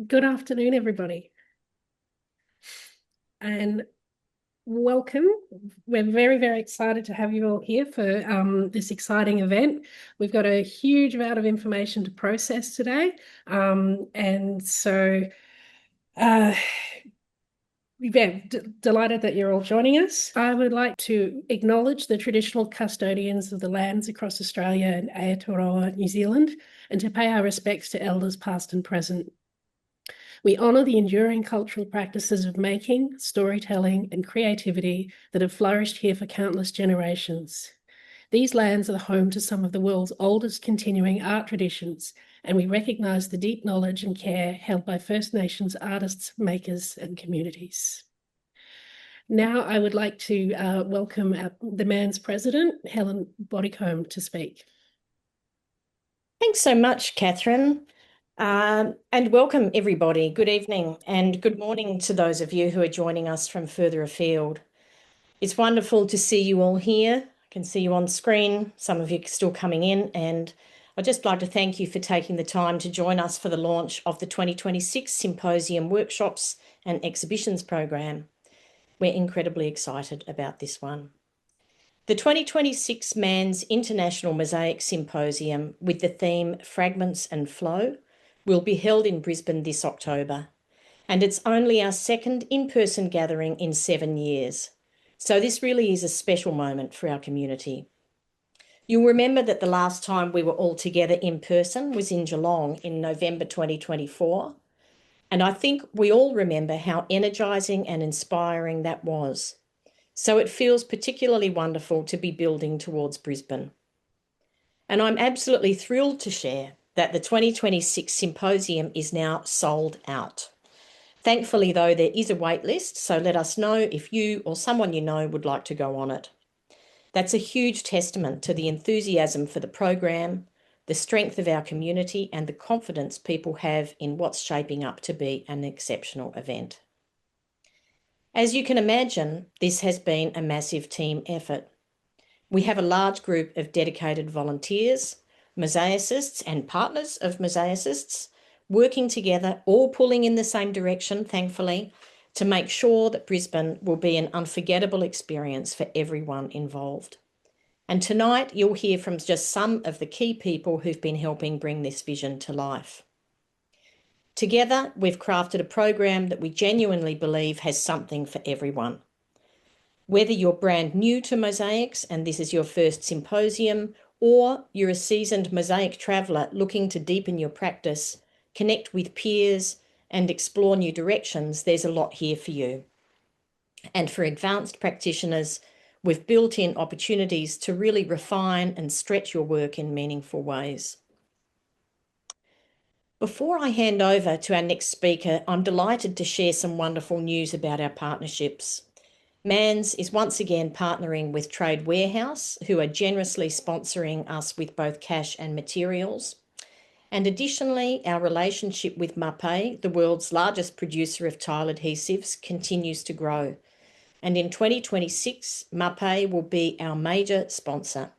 Good afternoon, everybody, and welcome. We're very, very excited to have you all here for this exciting event. We've got a huge amount of information to process today, and so uh, yeah, delighted that you're all joining us. I would like to acknowledge the traditional custodians of the lands across Australia and Aotearoa, New Zealand, and to pay our respects to elders past and present. We honour the enduring cultural practices of making, storytelling, and creativity that have flourished here for countless generations. These lands are the home to some of the world's oldest continuing art traditions, and we recognise the deep knowledge and care held by First Nations artists, makers, and communities. Now I would like to welcome the MAANZ president, Helen Bodycombe, to speak. Thanks so much, Catherine. And welcome, everybody. Good evening and good morning to those of you who are joining us from further afield. It's wonderful to see you all here. I can see you on screen, some of you still coming in, and I'd just like to thank you for taking the time to join us for the launch of the 2026 Symposium Workshops and Exhibitions Program. We're incredibly excited about this one. The 2026 MAANZ International Mosaic Symposium with the theme Fragments and Flow will be held in Brisbane this October, and it's only our second in-person gathering in 7 years. So this really is a special moment for our community. You'll remember that the last time we were all together in person was in Geelong in November 2024, and I think we all remember how energising and inspiring that was. So it feels particularly wonderful to be building towards Brisbane. And I'm absolutely thrilled to share that the 2026 symposium is now sold out. Thankfully, though, there is a wait list, so let us know if you or someone you know would like to go on it. That's a huge testament to the enthusiasm for the program, the strength of our community, and the confidence people have in what's shaping up to be an exceptional event. As you can imagine, this has been a massive team effort. We have a large group of dedicated volunteers, mosaicists and partners of mosaicists working together, all pulling in the same direction, thankfully, to make sure that Brisbane will be an unforgettable experience for everyone involved. And tonight you'll hear from just some of the key people who've been helping bring this vision to life. Together, we've crafted a program that we genuinely believe has something for everyone. Whether you're brand new to mosaics and this is your first symposium, or you're a seasoned mosaic traveller looking to deepen your practice, connect with peers, and explore new directions, there's a lot here for you. And for advanced practitioners, we've built in opportunities to really refine and stretch your work in meaningful ways. Before I hand over to our next speaker, I'm delighted to share some wonderful news about our partnerships. MAANZ is once again partnering with Trade Warehouse, who are generously sponsoring us with both cash and materials. And additionally, our relationship with MAPE, the world's largest producer of tile adhesives, continues to grow. And in 2026, MAPE will be our major sponsor.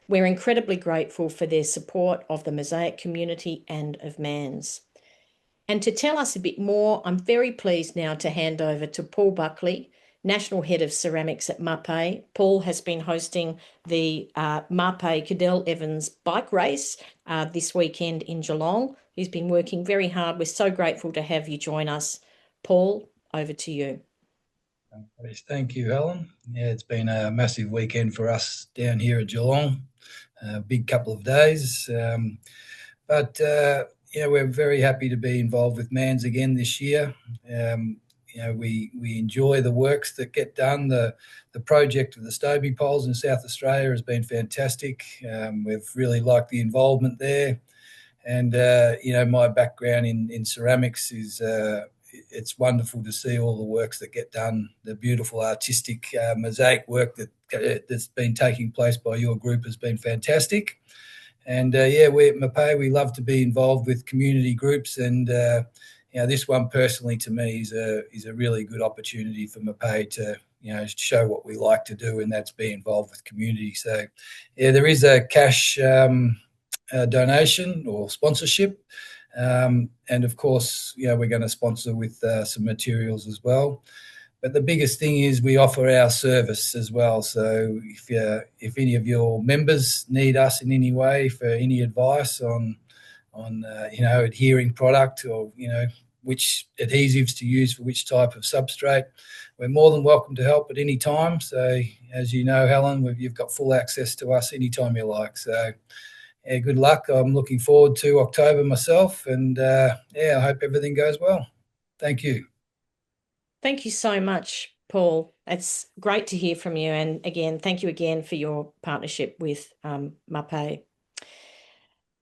We're incredibly grateful for their support of the mosaic community and of MAANZ. And to tell us a bit more, I'm very pleased now to hand over to Paul Buckley, National Head of Ceramics at MAPE. Paul has been hosting the MAPE Cadell Evans bike race this weekend in Geelong. He's been working very hard. We're so grateful to have you join us. Paul, over to you. Thank you, Helen. Yeah, it's been a massive weekend for us down here at Geelong. A big couple of days. But we're very happy to be involved with MAANZ again this year. We enjoy the works that get done. The project of the Stobie poles in South Australia has been fantastic. We've really liked the involvement there. And, my background in ceramics is it's wonderful to see all the works that get done, the beautiful artistic mosaic work that's been taking place by your group has been fantastic. And we at MAPE, we love to be involved with community groups, and this one personally to me is a really good opportunity for MAPE to show what we like to do, and that's be involved with community. So there is a cash donation or sponsorship And of course, we're going to sponsor with some materials as well. But the biggest thing is we offer our service as well. So if any of your members need us in any way for any advice on adhering product, or which adhesives to use for which type of substrate, we're more than welcome to help at any time. So as you know, Helen, you've got full access to us anytime you like. So good luck. I'm looking forward to October myself, and I hope everything goes well. Thank you. Thank you so much, Paul. It's great to hear from you. And again, thank you again for your partnership with MAPE.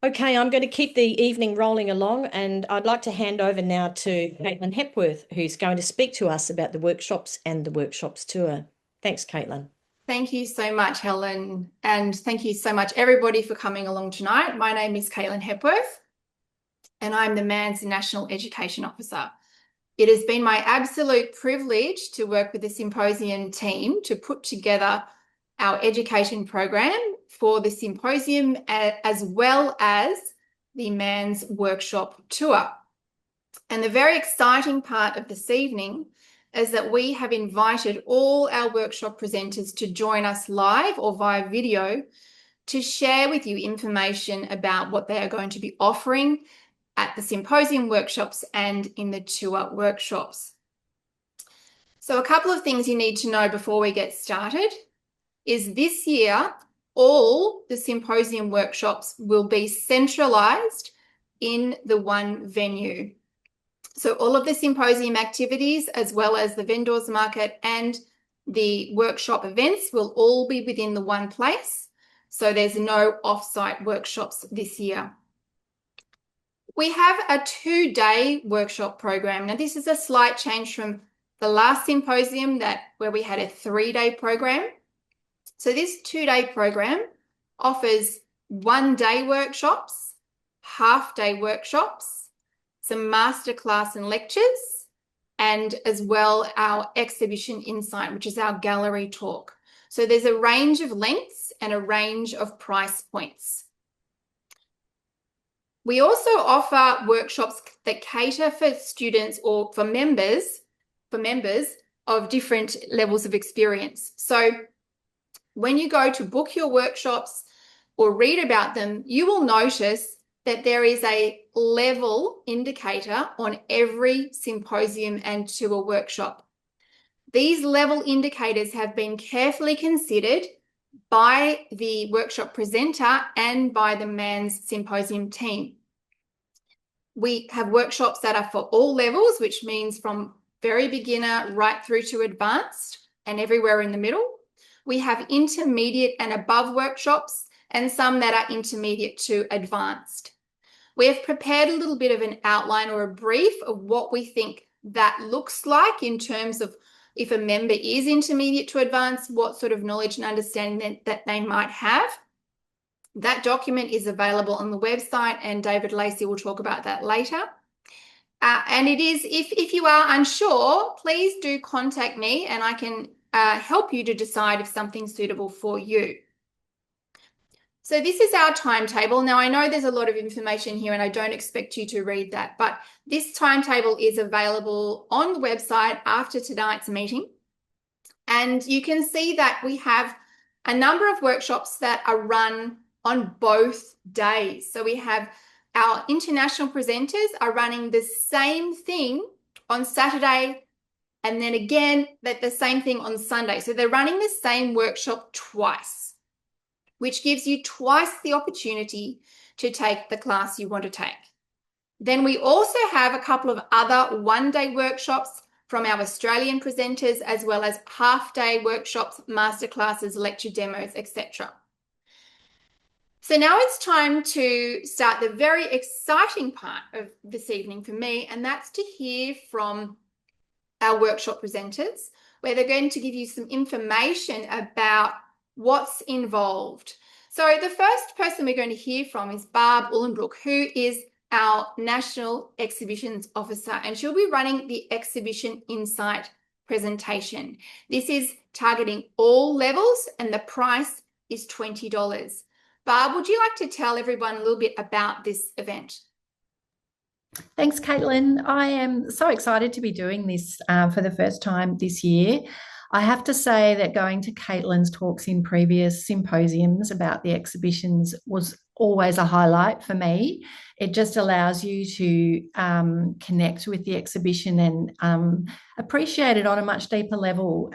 Okay, I'm going to keep the evening rolling along, and I'd like to hand over now to Caitlin Hepworth, who's going to speak to us about the workshops and the workshops tour. Thanks, Caitlin. Thank you so much, Helen. And thank you so much, everybody, for coming along tonight. My name is Caitlin Hepworth, and I'm the MAANZ National Education Officer. It has been my absolute privilege to work with the Symposium team to put together our education program for the Symposium, as well as the MAANZ Workshop Tour. And the very exciting part of this evening is that we have invited all our workshop presenters to join us live or via video to share with you information about what they are going to be offering at the Symposium workshops and in the tour workshops. So a couple of things you need to know before we get started is this year, all the Symposium workshops will be centralised in the one venue. So all of the Symposium activities, as well as the vendors market and the workshop events, will all be within the one place. So there's no off-site workshops this year. We have a 2-day workshop program. Now, this is a slight change from the last Symposium where we had a 3-day program. So this 2-day program offers 1-day workshops, half-day workshops, some masterclass and lectures, and as well our exhibition insight, which is our gallery talk. So there's a range of lengths and a range of price points. We also offer workshops that cater for students or for members of different levels of experience. So when you go to book your workshops or read about them, you will notice that there is a level indicator on every Symposium and tour workshop. These level indicators have been carefully considered by the workshop presenter and by the MAANZ Symposium team. We have workshops that are for all levels, which means from very beginner right through to advanced and everywhere in the middle. We have intermediate and above workshops and some that are intermediate to advanced. We have prepared a little bit of an outline or a brief of what we think that looks like in terms of if a member is intermediate to advanced, what sort of knowledge and understanding that they might have. That document is available on the website, and David Lacey will talk about that later. And it is, if you are unsure, please do contact me and I can help you to decide if something's suitable for you. So this is our timetable. Now, I know there's a lot of information here and I don't expect you to read that, but this timetable is available on the website after tonight's meeting. And you can see that we have a number of workshops that are run on both days. So we have our international presenters are running the same thing on Saturday and then again the same thing on Sunday. So they're running the same workshop twice, which gives you twice the opportunity to take the class you want to take. Then we also have a couple of other one-day workshops from our Australian presenters, as well as half-day workshops, masterclasses, lecture demos, etc. So now it's time to start the very exciting part of this evening for me, and that's to hear from our workshop presenters, where they're going to give you some information about what's involved. So the first person we're going to hear from is Barb Uhlenbrook, who is our National Exhibitions Officer, and she'll be running the Exhibition Insight presentation. This is targeting all levels and the price is $20. Barb, would you like to tell everyone a little bit about this event? Thanks, Caitlin. I am so excited to be doing this for the first time this year. I have to say that going to Caitlin's talks in previous symposiums about the exhibitions was always a highlight for me. It just allows you to connect with the exhibition and appreciate it on a much deeper level.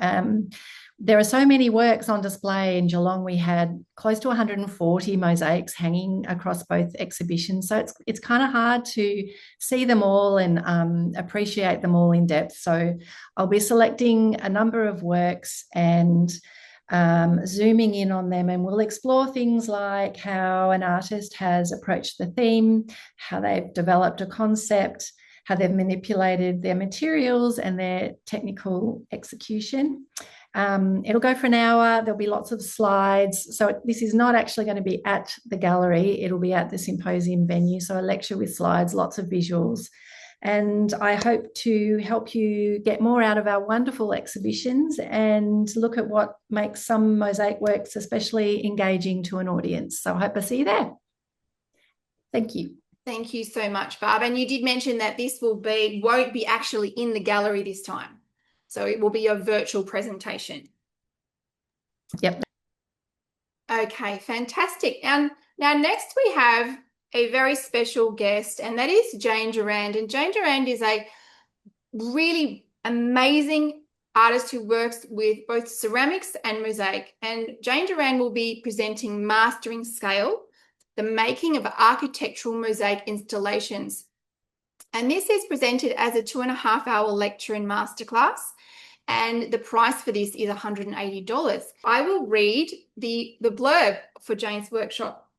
There are so many works on display in Geelong. We had close to 140 mosaics hanging across both exhibitions. So it's kind of hard to see them all and appreciate them all in depth. So I'll be selecting a number of works and zooming in on them, and we'll explore things like how an artist has approached the theme, how they've developed a concept, how they've manipulated their materials and their technical execution. It'll go for an hour. There'll be lots of slides. So this is not actually going to be at the gallery. It'll be at the symposium venue. So a lecture with slides, lots of visuals. And I hope to help you get more out of our wonderful exhibitions and look at what makes some mosaic works especially engaging to an audience. So I hope I see you there. Thank you. Thank you so much, Barb. And you did mention that this won't be actually in the gallery this time. So it will be a virtual presentation. Yep. Okay, fantastic. And now next we have a very special guest, and that is Jane Durand. And Jane Durand is a really amazing artist who works with both ceramics and mosaic. And Jane Durand will be presenting Mastering Scale, the making of architectural mosaic installations. And this is presented as a 2.5-hour lecture and masterclass. And the price for this is $180. I will read the blurb for Jane's workshop.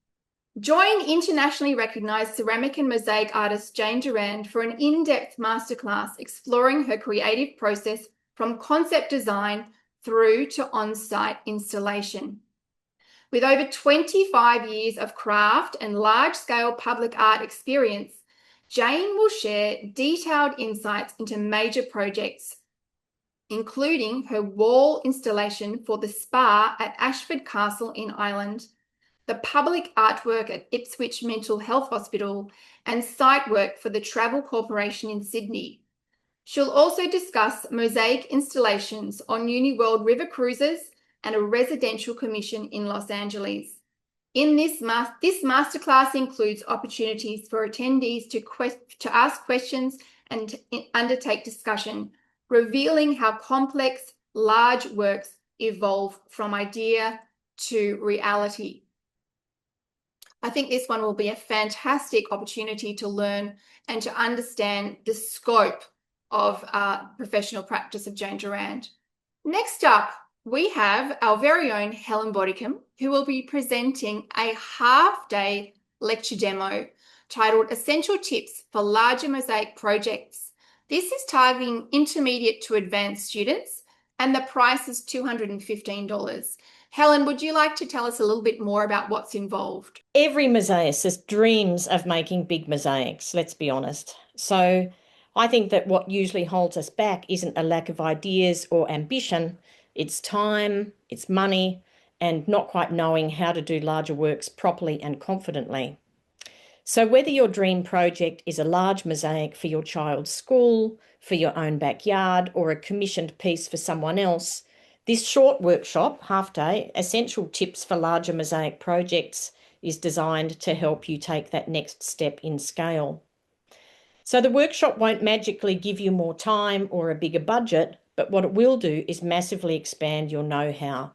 Join internationally recognized ceramic and mosaic artist Jane Durand for an in-depth masterclass exploring her creative process from concept design through to on-site installation. With over 25 years of craft and large-scale public art experience, Jane will share detailed insights into major projects, including her wall installation for the spa at Ashford Castle in Ireland, the public artwork at Ipswich Mental Health Hospital, and site work for the Travel Corporation in Sydney. She'll also discuss mosaic installations on UniWorld River Cruises and a residential commission in Los Angeles. In this masterclass includes opportunities for attendees to ask questions and undertake discussion, revealing how complex, large works evolve from idea to reality. I think this one will be a fantastic opportunity to learn and to understand the scope of professional practice of Jane Durand. Next up, we have our very own Helen Bodicum, who will be presenting a half-day lecture demo titled Essential Tips for Larger Mosaic Projects. This is targeting intermediate to advanced students, and the price is $215. Helen, would you like to tell us a little bit more about what's involved? Every mosaicist dreams of making big mosaics, let's be honest. So I think that what usually holds us back isn't a lack of ideas or ambition. It's time, it's money, and not quite knowing how to do larger works properly and confidently. So whether your dream project is a large mosaic for your child's school, for your own backyard, or a commissioned piece for someone else, this short workshop, half day, Essential Tips for Larger Mosaic Projects, is designed to help you take that next step in scale. So the workshop won't magically give you more time or a bigger budget, but what it will do is massively expand your know-how.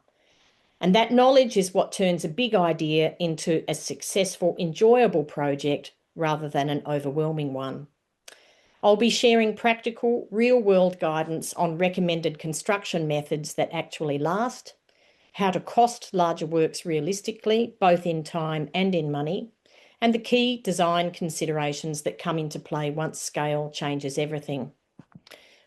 And that knowledge is what turns a big idea into a successful, enjoyable project rather than an overwhelming one. I'll be sharing practical, real-world guidance on recommended construction methods that actually last, how to cost larger works realistically, both in time and in money, and the key design considerations that come into play once scale changes everything.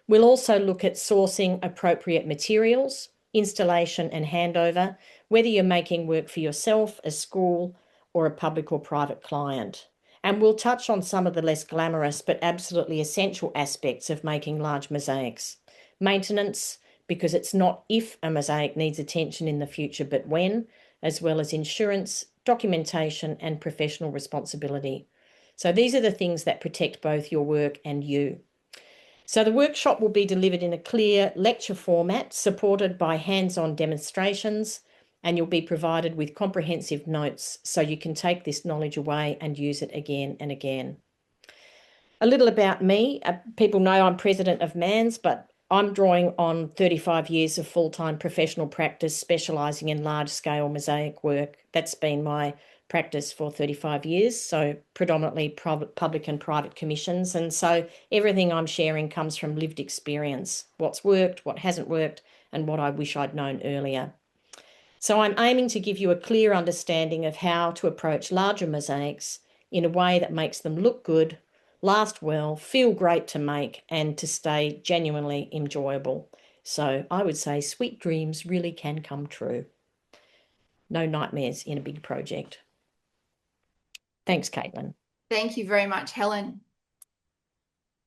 We'll also look at sourcing appropriate materials, installation and handover, whether you're making work for yourself, a school, or a public or private client. And we'll touch on some of the less glamorous but absolutely essential aspects of making large mosaics. Maintenance, because it's not if a mosaic needs attention in the future, but when, as well as insurance, documentation, and professional responsibility. So these are the things that protect both your work and you. So the workshop will be delivered in a clear lecture format, supported by hands-on demonstrations, and you'll be provided with comprehensive notes so you can take this knowledge away and use it again and again. A little about me. People know I'm president of MAANZ, but I'm drawing on 35 years of full-time professional practice, specialising in large-scale mosaic work. That's been my practice for 35 years, so predominantly public and private commissions. And so everything I'm sharing comes from lived experience, what's worked, what hasn't worked, and what I wish I'd known earlier. So I'm aiming to give you a clear understanding of how to approach larger mosaics in a way that makes them look good, last well, feel great to make, and to stay genuinely enjoyable. So I would say sweet dreams really can come true. No nightmares in a big project. Thanks, Caitlin. Thank you very much, Helen.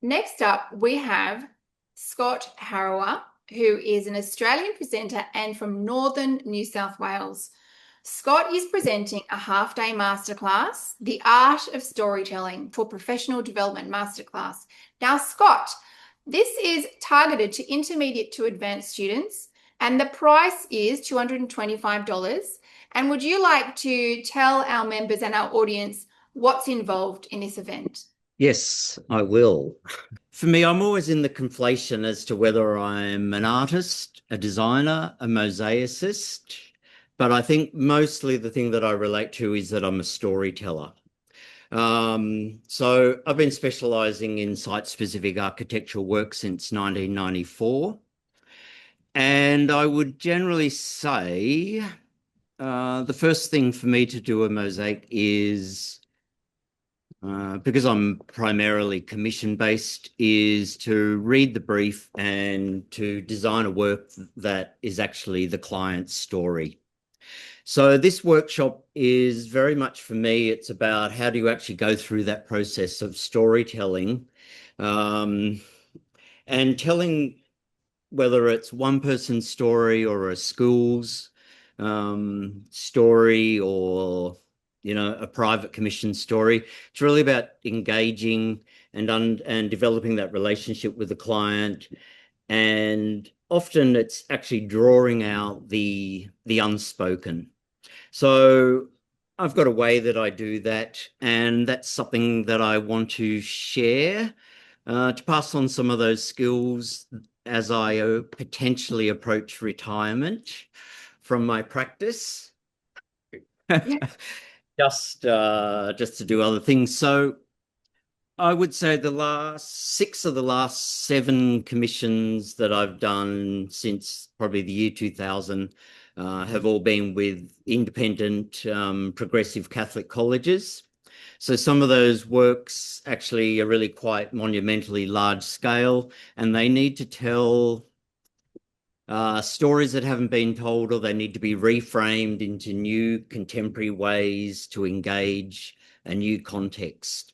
Next up, we have Scott Harrower, who is an Australian presenter and from Northern New South Wales. Scott is presenting a half-day masterclass, The Art of Storytelling for Professional Development Masterclass. Now, Scott, this is targeted to intermediate to advanced students, and the price is $225. And would you like to tell our members and our audience what's involved in this event? Yes, I will. For me, I'm always in the conflation as to whether I'm an artist, a designer, a mosaicist, but I think mostly the thing that I relate to is that I'm a storyteller. So I've been specialising in site-specific architectural work since 1994, and I would generally say the first thing for me to do a mosaic is because I'm primarily commission-based, is to read the brief and to design a work that is actually the client's story. So this workshop is very much, for me, it's about how do you actually go through that process of storytelling, and telling, whether it's one person's story or a school's story, or a private commission story. It's really about engaging and developing that relationship with the client. And often it's actually drawing out the unspoken. So I've got a way that I do that, and that's something that I want to share, to pass on some of those skills as I potentially approach retirement from my practice. Just to do other things. So I would say the last 6 of the last 7 commissions that I've done since probably the year 2000 have all been with independent progressive Catholic colleges. So some of those works actually are really quite monumentally large scale, and they need to tell stories that haven't been told, or they need to be reframed into new contemporary ways to engage a new context.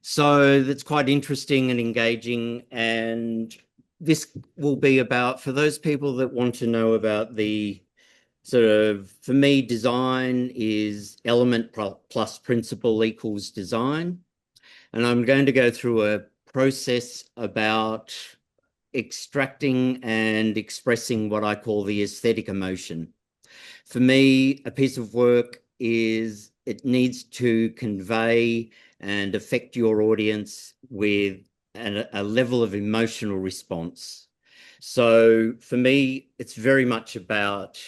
So that's quite interesting and engaging. And this will be about, for those people that want to know about the sort of, for me, design is element plus principle equals design. And I'm going to go through a process about extracting and expressing what I call the aesthetic emotion. For me, a piece of work is, it needs to convey and affect your audience with a level of emotional response. So for me, it's very much about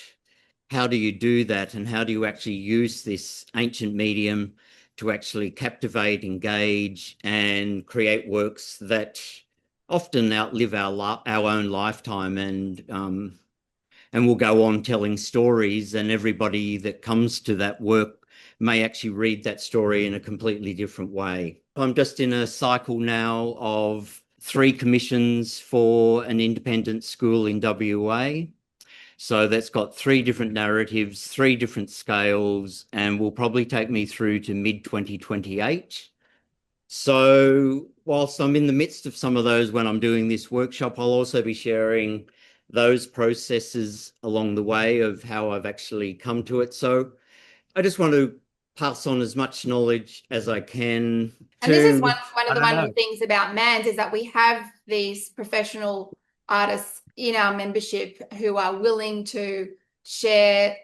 how do you do that, and how do you actually use this ancient medium to actually captivate, engage, and create works that often outlive our own lifetime, and will go on telling stories, and everybody that comes to that work may actually read that story in a completely different way. I'm just in a cycle now of 3 commissions for an independent school in WA. So that's got 3 different narratives, 3 different scales, and will probably take me through to mid-2028. So whilst I'm in the midst of some of those when I'm doing this workshop, I'll also be sharing those processes along the way of how I've actually come to it. So I just want to pass on as much knowledge as I can. And this is to, one of the I don't wonderful know. things about MAANZ is that we have these professional artists in our membership who are willing to share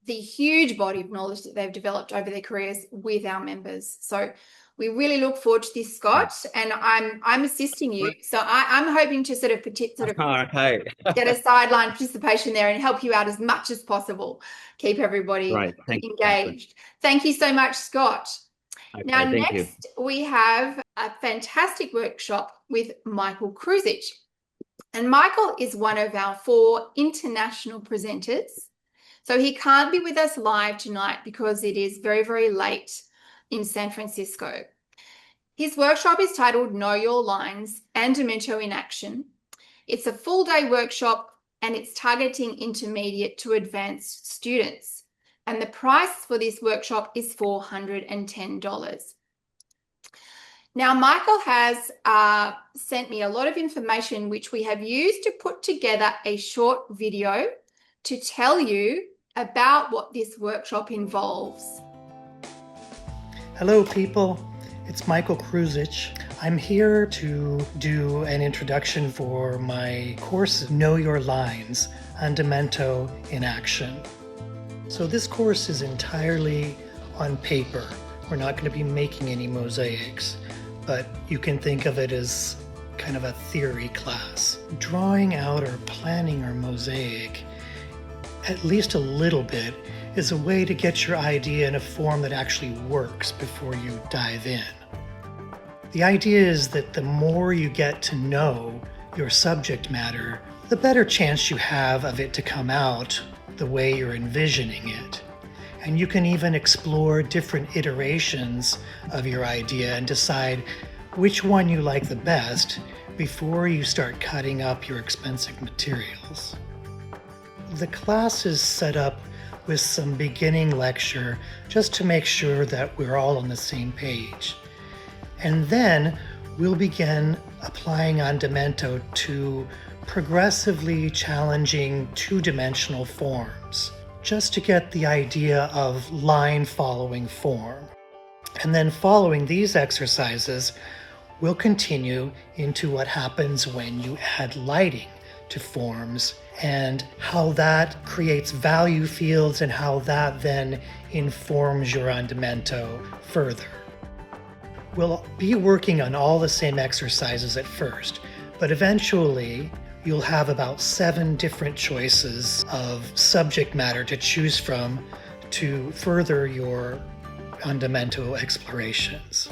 the huge body of knowledge that they've developed over their careers with our members. So we really look forward to this, Scott, and I'm assisting you. So I'm hoping to sort of Okay. get a sideline participation there and help you out as much as possible. Keep everybody Right. Thank you. engaged. Thank you so much, Scott. Okay, Now, thank you. next we have a fantastic workshop with Michael Kruzich. And Michael is one of our 4 international presenters. So he can't be with us live tonight because it is very, very late in San Francisco. His workshop is titled Know Your Lines and Demento in Action. It's a full-day workshop and it's targeting intermediate to advanced students. And the price for this workshop is $410. Now, Michael has sent me a lot of information which we have used to put together a short video to tell you about what this workshop involves. Hello, people. It's Michael Kruzich. I'm here to do an introduction for my course, Know Your Lines on Demento in Action. So this course is entirely on paper. We're not going to be making any mosaics, but you can think of it as kind of a theory class. Drawing out or planning our mosaic, at least a little bit, is a way to get your idea in a form that actually works before you dive in. The idea is that the more you get to know your subject matter, the better chance you have of it to come out the way you're envisioning it. And you can even explore different iterations of your idea and decide which one you like the best before you start cutting up your expensive materials. The class is set up with some beginning lecture just to make sure that we're all on the same page. And then we'll begin applying on Demento to progressively challenging two-dimensional forms, just to get the idea of line-following form. And then following these exercises, we'll continue into what happens when you add lighting to forms and how that creates value fields and how that then informs your Demento further. We'll be working on all the same exercises at first, but eventually you'll have about 7 different choices of subject matter to choose from to further your Demento explorations.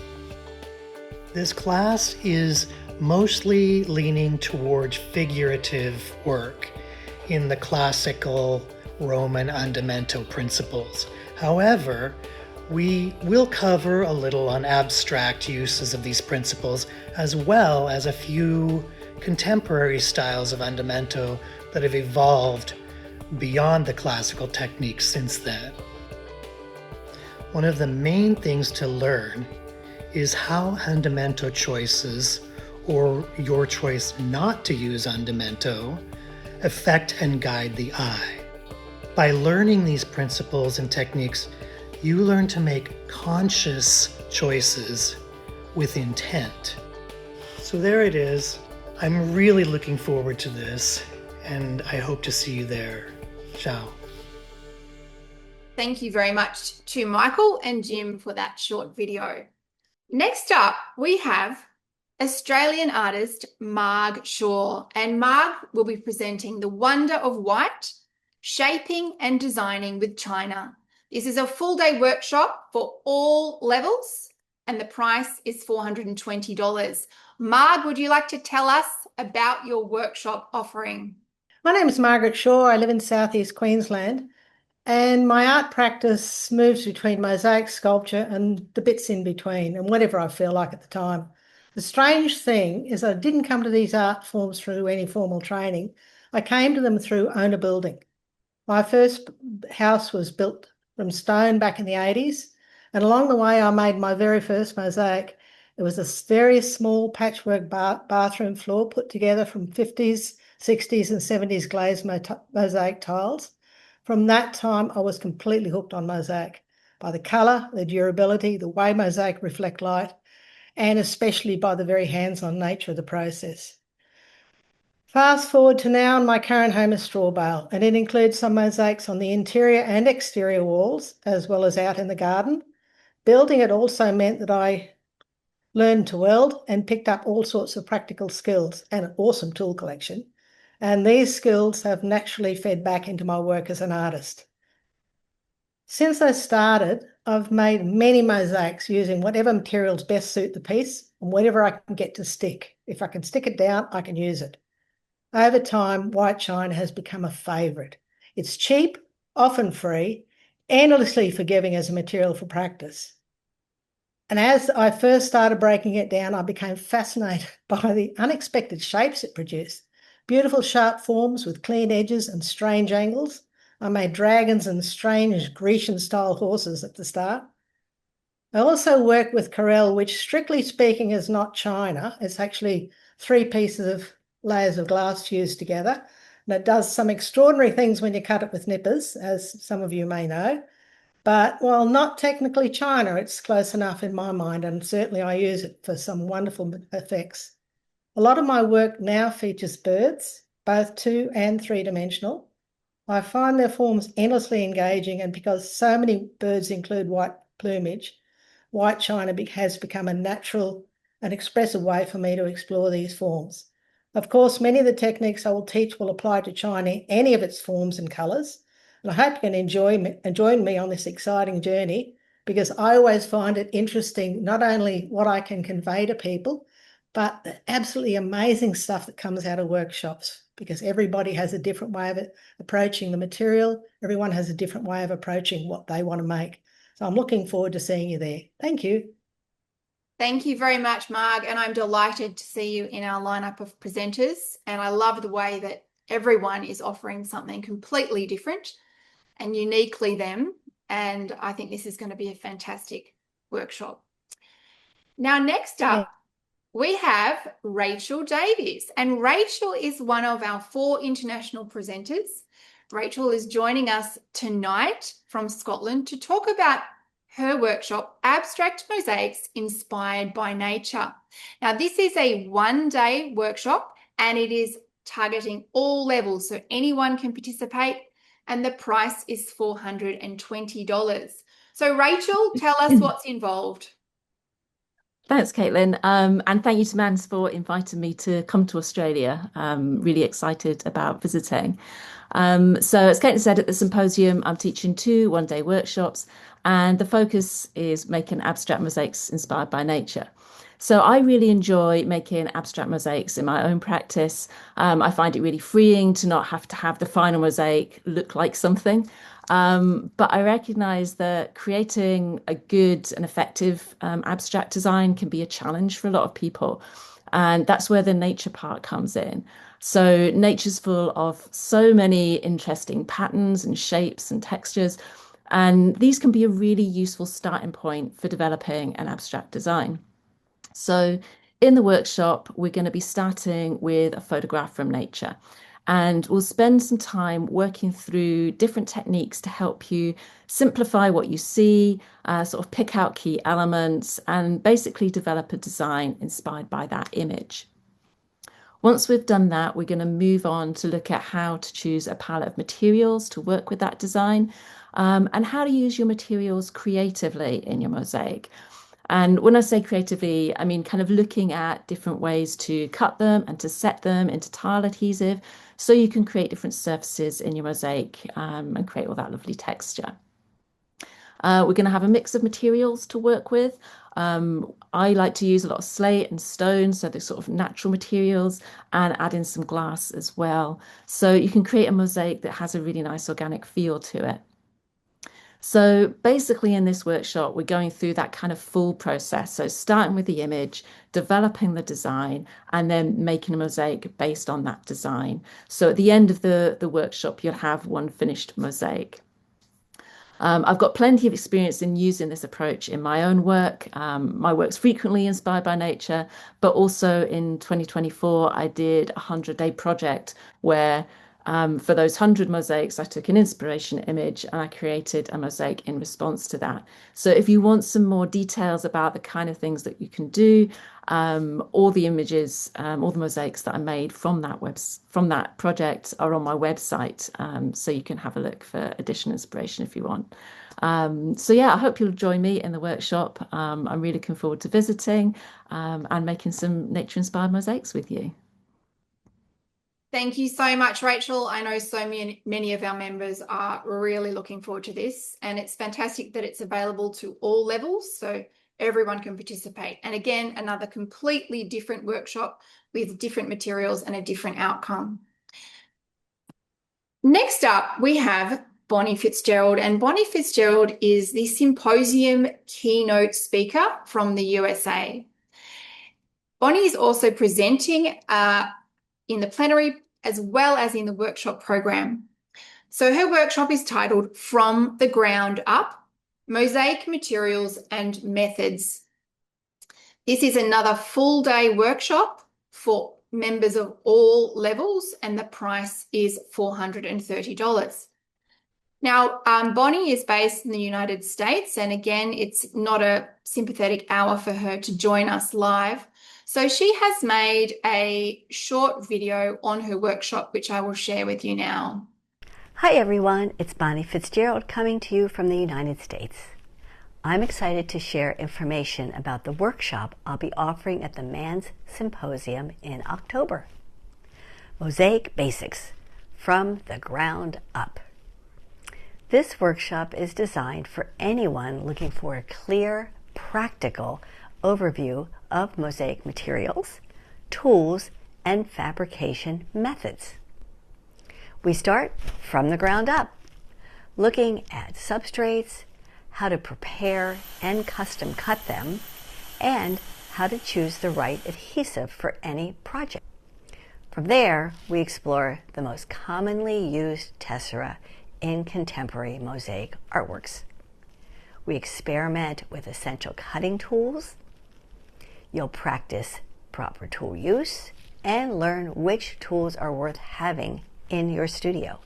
This class is mostly leaning towards figurative work in the classical Roman Demento principles. However, we will cover a little on abstract uses of these principles, as well as a few contemporary styles of Demento that have evolved beyond the classical techniques since then. One of the main things to learn is how Demento choices, or your choice not to use Demento, affect and guide the eye. By learning these principles and techniques, you learn to make conscious choices with intent. So there it is. I'm really looking forward to this, and I hope to see you there. Ciao. Thank you very much to Michael and Jim for that short video. Next up, we have Australian artist Marg Shaw, and Marg will be presenting The Wonder of White, Shaping and Designing with China. This is a full-day workshop for all levels, and the price is $420. Marg, would you like to tell us about your workshop offering? My name is Margaret Shaw. I live in southeast Queensland, and my art practice moves between mosaic sculpture and the bits in between and whatever I feel like at the time. The strange thing is I didn't come to these art forms through any formal training. I came to them through own a building. My first house was built from stone back in the 80s, and along the way I made my very first mosaic. It was a very small patchwork bathroom floor put together from 50s, 60s and 70s glazed mosaic tiles. From that time, I was completely hooked on mosaic. by the colour, the durability, the way mosaic reflect light, and especially by the very hands-on nature of the process. Fast forward to now, and my current home is straw bale, and it includes some mosaics on the interior and exterior walls, as well as out in the garden. Building it also meant that I learned to weld and picked up all sorts of practical skills and an awesome tool collection. And these skills have naturally fed back into my work as an artist. Since I started, I've made many mosaics using whatever materials best suit the piece and whatever I can get to stick. If I can stick it down, I can use it. Over time, white china has become a favourite. It's cheap, often free, endlessly forgiving as a material for practice. And as I first started breaking it down, I became fascinated by the unexpected shapes it produced. Beautiful sharp forms with clean edges and strange angles. I made dragons and strange Grecian-style horses at the start. I also work with Corel, which strictly speaking is not china. It's actually 3 pieces of layers of glass fused together. And it does some extraordinary things when you cut it with nippers, as some of you may know. But while not technically china, it's close enough in my mind, and certainly I use it for some wonderful effects. A lot of my work now features birds, both 2- and 3-dimensional. I find their forms endlessly engaging, and because so many birds include white plumage, white china has become a natural and expressive way for me to explore these forms. Of course, many of the techniques I will teach will apply to china, any of its forms and colours. And I hope you can join me on this exciting journey, because I always find it interesting, not only what I can convey to people, but the absolutely amazing stuff that comes out of workshops, because everybody has a different way of approaching the material. Everyone has a different way of approaching what they want to make. So I'm looking forward to seeing you there. Thank you. Thank you very much, Marg, and I'm delighted to see you in our lineup of presenters. And I love the way that everyone is offering something completely different and uniquely them. And I think this is going to be a fantastic workshop. Now, next up, we have Rachel Davies, and Rachel is one of our 4 international presenters. Rachel is joining us tonight from Scotland to talk about her workshop, Abstract Mosaics Inspired by Nature. Now, this is a 1-day workshop, and it is targeting all levels, so anyone can participate, and the price is $420. So, Rachel, tell us what's involved. Thanks, Caitlin. And thank you to MAANZ for inviting me to come to Australia. I'm really excited about visiting. So as Caitlin said, at the symposium, I'm teaching 2 one-day workshops, and the focus is making abstract mosaics inspired by nature. So I really enjoy making abstract mosaics in my own practice. I find it really freeing to not have to have the final mosaic look like something. But I recognize that creating a good and effective abstract design can be a challenge for a lot of people. And that's where the nature part comes in. So nature's full of so many interesting patterns and shapes and textures. And these can be a really useful starting point for developing an abstract design. So in the workshop, we're going to be starting with a photograph from nature. And we'll spend some time working through different techniques to help you simplify what you see, sort of pick out key elements, and basically develop a design inspired by that image. Once we've done that, we're going to move on to look at how to choose a palette of materials to work with that design, and how to use your materials creatively in your mosaic. And when I say creatively, I mean kind of looking at different ways to cut them and to set them into tile adhesive so you can create different surfaces in your mosaic and create all that lovely texture. We're going to have a mix of materials to work with. I like to use a lot of slate and stone, so they're sort of natural materials, and add in some glass as well. So you can create a mosaic that has a really nice organic feel to it. So basically in this workshop, we're going through that kind of full process. So starting with the image, developing the design, and then making a mosaic based on that design. So at the end of the workshop, you'll have one finished mosaic. I've got plenty of experience in using this approach in my own work. My work's frequently inspired by nature, but also in 2024, I did a 100-day project where For those 100 mosaics, I took an inspiration image and I created a mosaic in response to that. So if you want some more details about the kind of things that you can do, all the images, all the mosaics that I made from that project are on my website. So you can have a look for additional inspiration if you want. So yeah, I hope you'll join me in the workshop. I'm really looking forward to visiting and making some nature-inspired mosaics with you. Thank you so much, Rachel. I know so many of our members are really looking forward to this, and it's fantastic that it's available to all levels, so everyone can participate. And again, another completely different workshop with different materials and a different outcome. Next up, we have Bonnie Fitzgerald, and Bonnie Fitzgerald is the Symposium keynote speaker from the USA. Bonnie is also presenting in the plenary as well as in the workshop program. So her workshop is titled From the Ground Up, Mosaic Materials and Methods. This is another full day workshop for members of all levels, and the price is $430. Now, Bonnie is based in the United States, and again, it's not a sympathetic hour for her to join us live. So she has made a short video on her workshop, which I will share with you now. Hi everyone, it's Bonnie Fitzgerald coming to you from the United States. I'm excited to share information about the workshop I'll be offering at the MAANZ Symposium in October. Mosaic Basics, From the Ground Up. This workshop is designed for anyone looking for a clear, practical overview of mosaic materials, tools, and fabrication methods. We start from the ground up, looking at substrates, how to prepare and custom cut them, and how to choose the right adhesive for any project. From there, we explore the most commonly used tessera in contemporary mosaic artworks. We experiment with essential cutting tools. You'll practice proper tool use and learn which tools are worth having in your studio.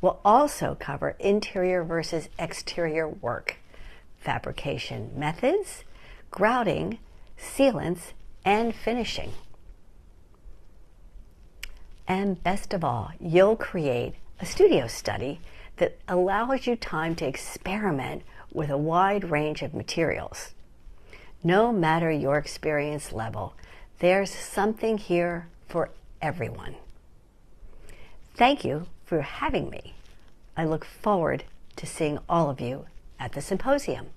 We'll also cover interior versus exterior work, fabrication methods, grouting, sealants, and finishing. And best of all, you'll create a studio study that allows you time to experiment with a wide range of materials. No matter your experience level, there's something here for everyone. Thank you for having me. I look forward to seeing all of you at the symposium.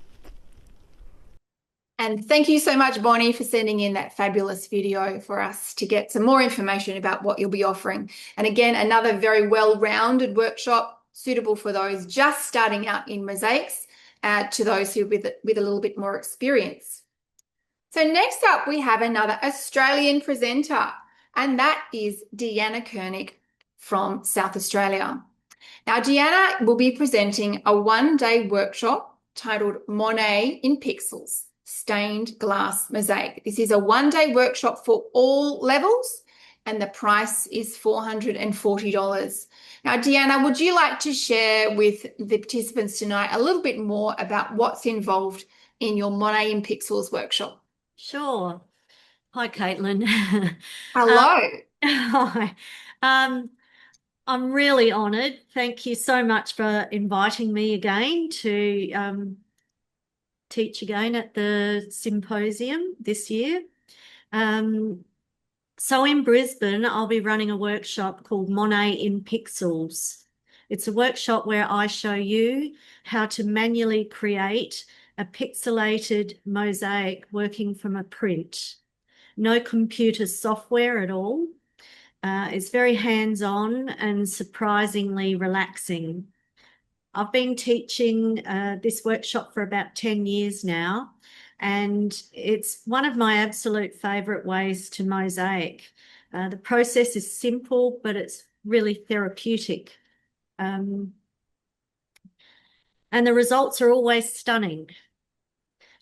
And thank you so much, Bonnie, for sending in that fabulous video for us to get some more information about what you'll be offering. And again, another very well-rounded workshop suitable for those just starting out in mosaics, to those who with a little bit more experience. So next up, we have another Australian presenter, and that is Deanna Koenig from South Australia. Now, Deanna will be presenting a one-day workshop titled Monet in Pixels, Stained Glass Mosaic. This is a one-day workshop for all levels, and the price is $440. Now, Deanna, would you like to share with the participants tonight a little bit more about what's involved in your Monet in Pixels workshop? Sure. Hi, Caitlin. Hello. Hi. I'm really honoured. Thank you so much for inviting me again to teach again at the symposium this year. So in Brisbane, I'll be running a workshop called Monet in Pixels. It's a workshop where I show you how to manually create a pixelated mosaic working from a print. No computer software at all. It's very hands-on and surprisingly relaxing. I've been teaching this workshop for about 10 years now, and it's one of my absolute favourite ways to mosaic. The process is simple, but it's really therapeutic. And the results are always stunning.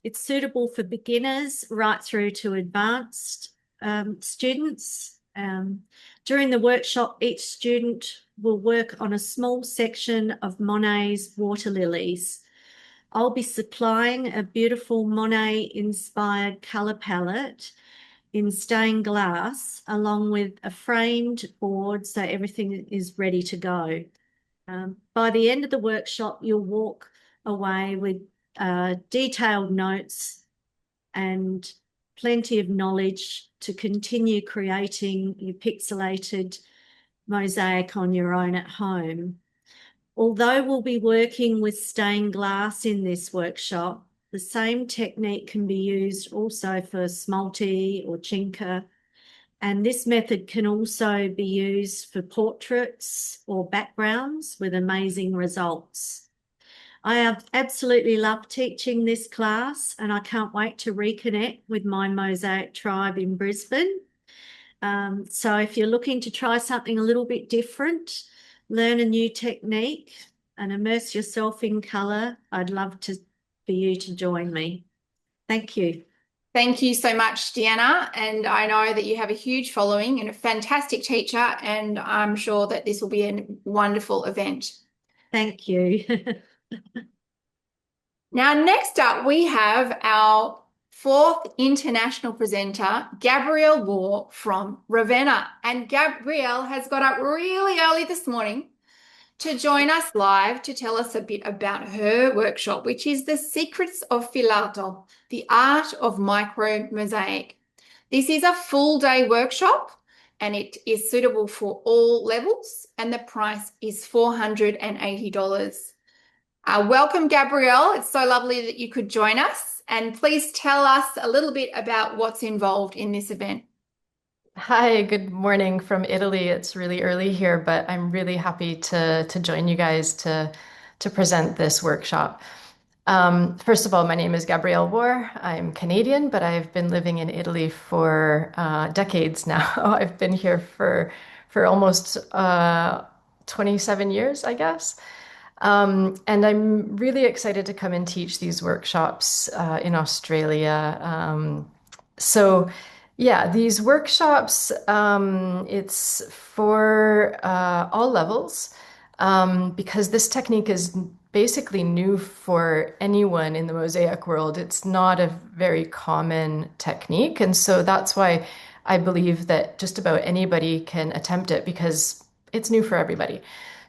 It's suitable for beginners right through to advanced students. During the workshop, each student will work on a small section of Monet's Water Lilies. I'll be supplying a beautiful Monet-inspired colour palette in stained glass, along with a framed board so everything is ready to go. By the end of the workshop, you'll walk away with detailed notes and plenty of knowledge to continue creating your pixelated mosaic on your own at home. Although we'll be working with stained glass in this workshop, the same technique can be used also for Smalti or Chinker, and this method can also be used for portraits or backgrounds with amazing results. I have absolutely loved teaching this class, and I can't wait to reconnect with my mosaic tribe in Brisbane. So if you're looking to try something a little bit different, learn a new technique and immerse yourself in colour, I'd love for you to join me. Thank you. Thank you so much, Deanna. And I know that you have a huge following and a fantastic teacher, and I'm sure that this will be a wonderful event. Thank you. Now, next up, we have our fourth international presenter, Gabrielle Waugh from Ravenna. And Gabrielle has got up really early this morning to join us live to tell us a bit about her workshop, which is The Secrets of Filato, the Art of Micro Mosaic. This is a full day workshop and it is suitable for all levels, and the price is $480. Welcome, Gabrielle. It's so lovely that you could join us, and please tell us a little bit about what's involved in this event. Hi, good morning from Italy. It's really early here, but I'm really happy to join you guys to present this workshop. First of all, my name is Gabrielle Waugh. I'm Canadian, but I've been living in Italy for decades now. I've been here for almost 27 years, I guess. And I'm really excited to come and teach these workshops in Australia. So yeah, these workshops, it's for all levels, because this technique is basically new for anyone in the mosaic world. It's not a very common technique. And so that's why I believe that just about anybody can attempt it, because it's new for everybody.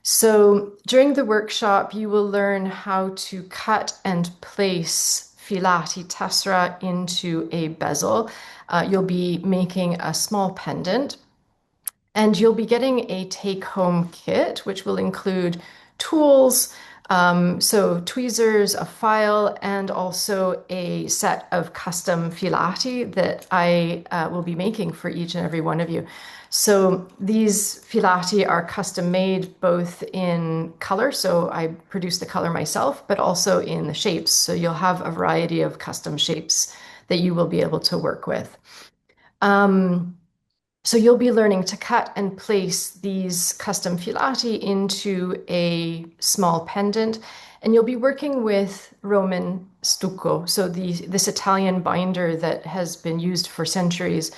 So during the workshop, you will learn how to cut and place filati tessera into a bezel. You'll be making a small pendant, and you'll be getting a take-home kit, which will include tools, so tweezers, a file, and also a set of custom filati that I will be making for each and every one of you. So these filati are custom made both in color, so I produce the color myself, but also in the shapes. So you'll have a variety of custom shapes that you will be able to work with. So you'll be learning to cut and place these custom filati into a small pendant, and you'll be working with Roman stucco, so this Italian binder that has been used for centuries.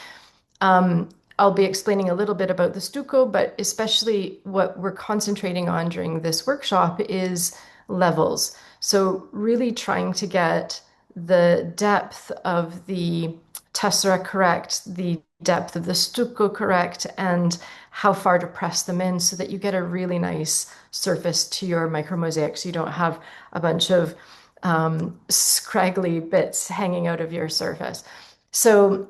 I'll be explaining a little bit about the stucco, but especially what we're concentrating on during this workshop is levels. So really trying to get the depth of the tessera correct, the depth of the stucco correct, and how far to press them in so that you get a really nice surface to your micro mosaic, so you don't have a bunch of scraggly bits hanging out of your surface. So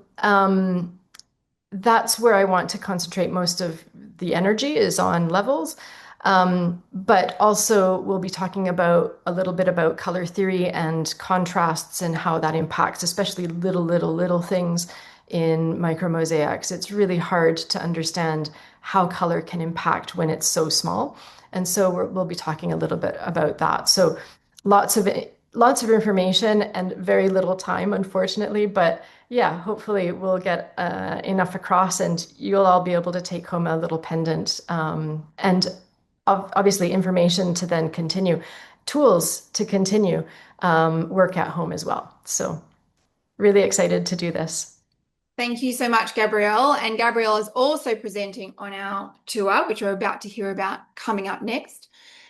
that's where I want to concentrate most of the energy, is on levels. But also we'll be talking about a little bit about color theory and contrasts and how that impacts, especially little things in micro mosaics. It's really hard to understand how color can impact when it's so small. And so we'll be talking a little bit about that. So lots of information and very little time, unfortunately, but yeah, hopefully we'll get enough across, and you'll all be able to take home a little pendant, and obviously information to then continue, tools to continue work at home as well. So really excited to do this. Thank you so much, Gabrielle. And Gabrielle is also presenting on our tour, which we're about to hear about coming up next.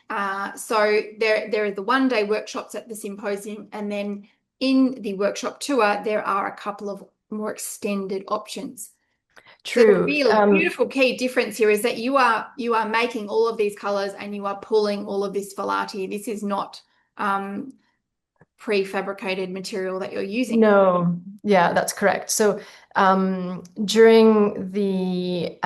So there are the one-day workshops at the symposium, and then in the workshop tour, there are a couple of more extended options. True. So the real beautiful key difference here is that you are making all of these colors and you are pulling all of this volati. This is not prefabricated material that you're using. No, yeah, that's correct. So during the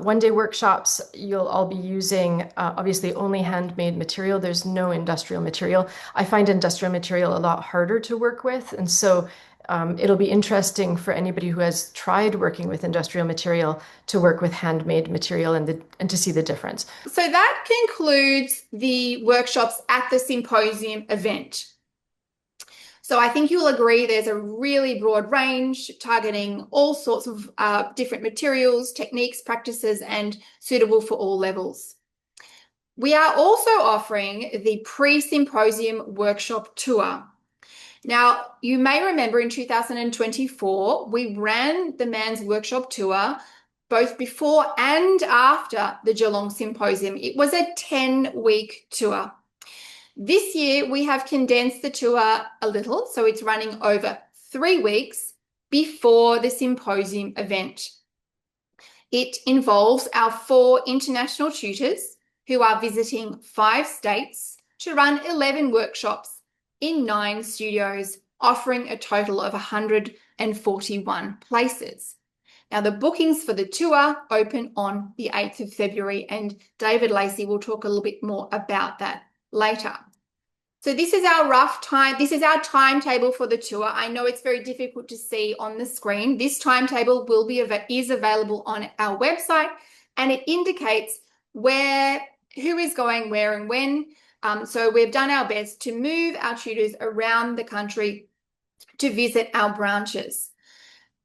one-day workshops, you'll all be using obviously only handmade material. There's no industrial material. I find industrial material a lot harder to work with. And so it'll be interesting for anybody who has tried working with industrial material to work with handmade material and to see the difference. So that concludes the workshops at the symposium event. So I think you'll agree there's a really broad range targeting all sorts of different materials, techniques, practices, and suitable for all levels. We are also offering the pre-symposium workshop tour. Now, you may remember in 2024, we ran the MAANZ Workshop Tour both before and after the Geelong Symposium. It was a 10-week tour. This year, we have condensed the tour a little, so it's running over 3 weeks before the symposium event. It involves our 4 international tutors who are visiting 5 states to run 11 workshops in 9 studios, offering a total of 141 places. Now, the bookings for the tour open on the 8th of February, and David Lacey will talk a little bit more about that later. So this is our our timetable for the tour. I know it's very difficult to see on the screen. This timetable is available on our website, and it indicates who is going where and when. So we've done our best to move our tutors around the country to visit our branches.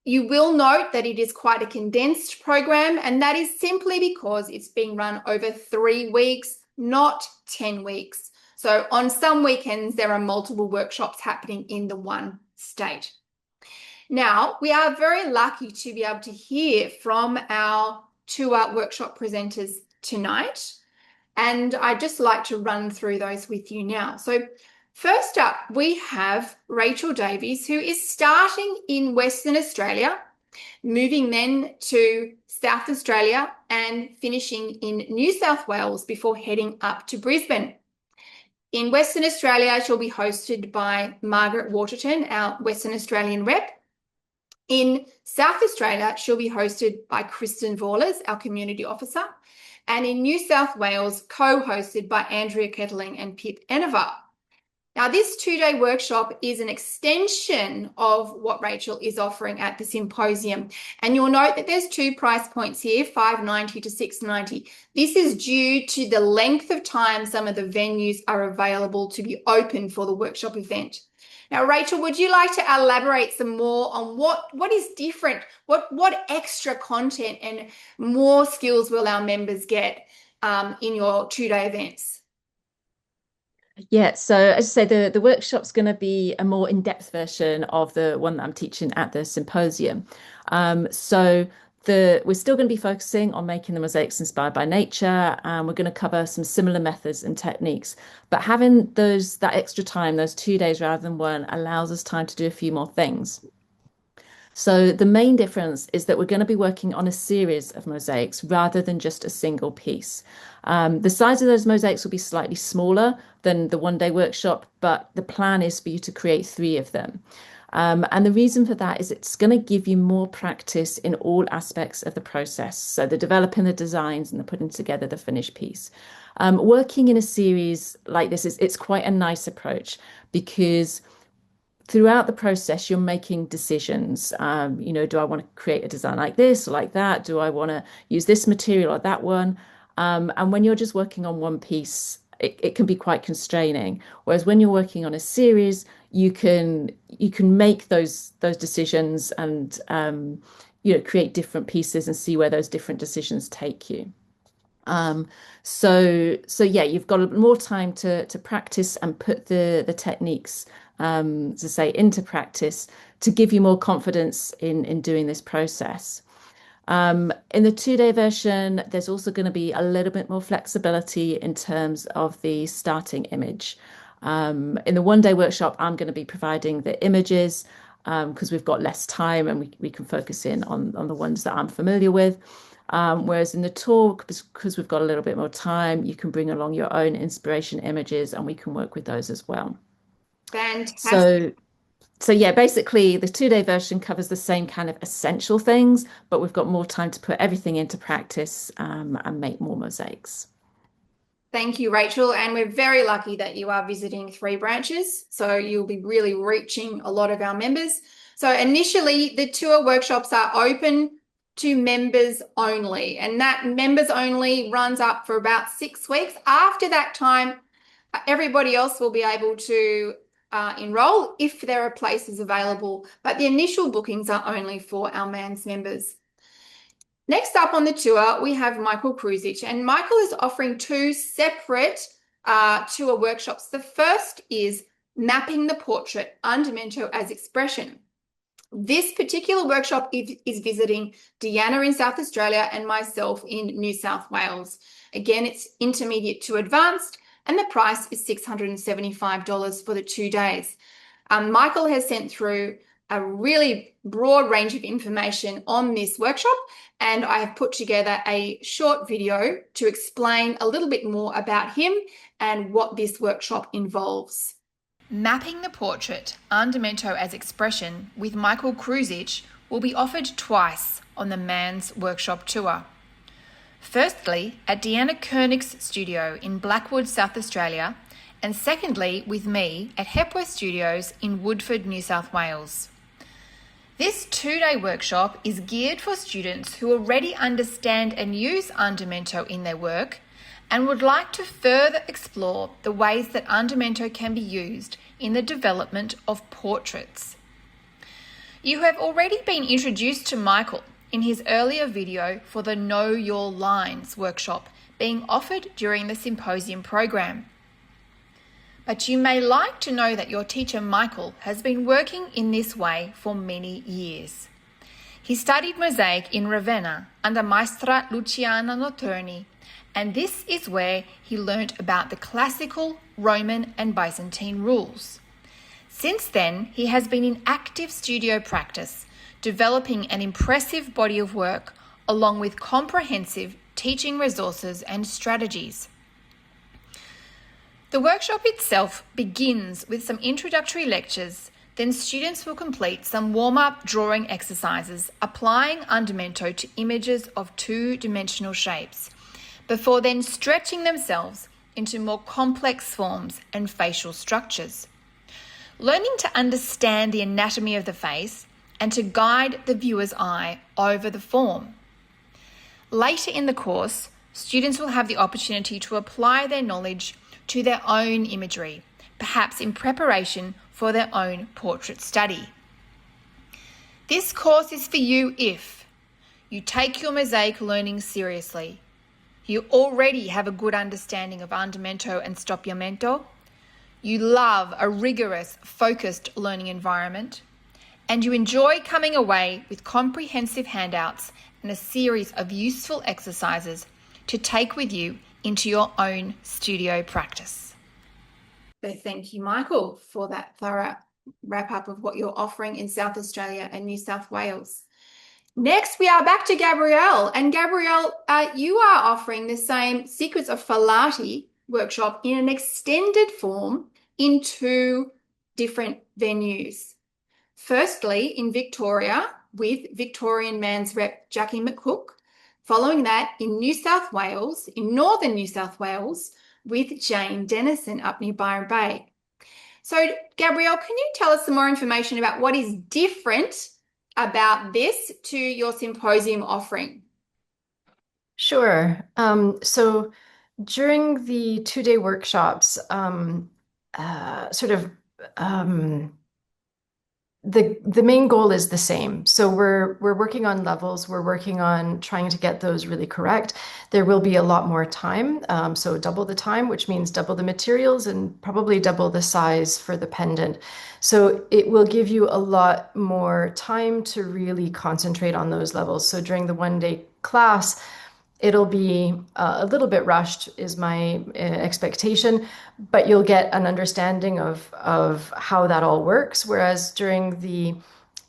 You will note that it is quite a condensed program, and that is simply because it's being run over 3 weeks, not 10 weeks. So on some weekends, there are multiple workshops happening in the one state. Now, we are very lucky to be able to hear from our tour workshop presenters tonight, and I'd just like to run through those with you now. So first up, we have Rachel Davies, who is starting in Western Australia, moving then to South Australia and finishing in New South Wales before heading up to Brisbane. In Western Australia, she'll be hosted by Margaret Waterton, our Western Australian rep. In South Australia, she'll be hosted by Kristen Vorlers, our community officer. And in New South Wales, co-hosted by Andrea Kettling and Pip Enevar. Now, this 2-day workshop is an extension of what Rachel is offering at the symposium. And you'll note that there's 2 price points here, $5.90 to $6.90. This is due to the length of time some of the venues are available to be open for the workshop event. Now, Rachel, would you like to elaborate some more on what is different? What extra content and more skills will our members get in your 2-day events? Yeah, so as I say, the workshop's going to be a more in-depth version of the one that I'm teaching at the symposium. So we're still going to be focusing on making the mosaics inspired by nature, and we're going to cover some similar methods and techniques. But having that extra time, those 2 days rather than one, allows us time to do a few more things. So the main difference is that we're going to be working on a series of mosaics rather than just a single piece. The size of those mosaics will be slightly smaller than the 1-day workshop, but the plan is for you to create 3 of them. And the reason for that is it's going to give you more practice in all aspects of the process. So the developing the designs and the putting together the finished piece. Working in a series like this it's quite a nice approach, because throughout the process, you're making decisions. Do I want to create a design like this or like that? Do I want to use this material or that one? And when you're just working on one piece, it can be quite constraining. Whereas when you're working on a series, you can make those decisions and create different pieces and see where those different decisions take you. So yeah, you've got more time to practice and put the techniques as I say, into practice to give you more confidence in doing this process. In the 2-day version, there's also going to be a little bit more flexibility in terms of the starting image. In the 1-day workshop, I'm going to be providing the images because we've got less time and we can focus in on the ones that I'm familiar with. Whereas in the talk, because we've got a little bit more time, you can bring along your own inspiration images and we can work with those as well. Fantastic. So yeah, basically the 2-day version covers the same kind of essential things, but we've got more time to put everything into practice and make more mosaics. Thank you, Rachel. And we're very lucky that you are visiting 3 branches. So you'll be really reaching a lot of our members. So initially, the tour workshops are open to members only, and that members only runs up for about 6 weeks. After that time, everybody else will be able to enroll if there are places available, but the initial bookings are only for our MAANZ members. Next up on the tour, we have Michael Kruzich, and Michael is offering 2 separate tour workshops. The first is Mapping the Portrait, Andamento as Expression. This particular workshop is visiting Deanna in South Australia and myself in New South Wales. Again, it's intermediate to advanced, and the price is $675 for the 2 days. Michael has sent through a really broad range of information on this workshop, and I have put together a short video to explain a little bit more about him and what this workshop involves. Mapping the Portrait, Andamento as Expression with Michael Kruzich will be offered twice on the MAANZ Workshop Tour. Firstly, at Deanna Koenig's studio in Blackwood, South Australia, and secondly, with me at Hepworth Studios in Woodford, New South Wales. This 2-day workshop is geared for students who already understand and use Andamento in their work and would like to further explore the ways that Andamento can be used in the development of portraits. You have already been introduced to Michael in his earlier video for the Know Your Lines workshop being offered during the Symposium program. But you may like to know that your teacher Michael has been working in this way for many years. He studied mosaic in Ravenna under Maestra Luciana Noterni, and this is where he learnt about the classical Roman and Byzantine rules. Since then, he has been in active studio practice, developing an impressive body of work along with comprehensive teaching resources and strategies. The workshop itself begins with some introductory lectures, then students will complete some warm-up drawing exercises applying Andamento to images of 2-dimensional shapes, before then stretching themselves into more complex forms and facial structures. Learning to understand the anatomy of the face and to guide the viewer's eye over the form. Later in the course, students will have the opportunity to apply their knowledge to their own imagery, perhaps in preparation for their own portrait study. This course is for you if you take your mosaic learning seriously, you already have a good understanding of Andamento and Stoppiamento, you love a rigorous, focused learning environment, and you enjoy coming away with comprehensive handouts and a series of useful exercises to take with you into your own studio practice. So thank you, Michael, for that thorough wrap-up of what you're offering in South Australia and New South Wales. Next, we are back to Gabrielle. And Gabrielle, you are offering the same Secrets of Falati workshop in an extended form in 2 different venues. Firstly, in Victoria with Victorian MAANZ rep Jackie McCook. Following that, in New South Wales, in northern New South Wales, with Jane Dennison up near Byron Bay. So, Gabrielle, can you tell us some more information about what is different about this to your symposium offering? Sure. So during the 2-day workshops, the main goal is the same. So we're working on levels. We're working on trying to get those really correct. There will be a lot more time. So double the time, which means double the materials and probably double the size for the pendant. So it will give you a lot more time to really concentrate on those levels. So during the 1-day class, it'll be a little bit rushed is my expectation, but you'll get an understanding of how that all works. Whereas during the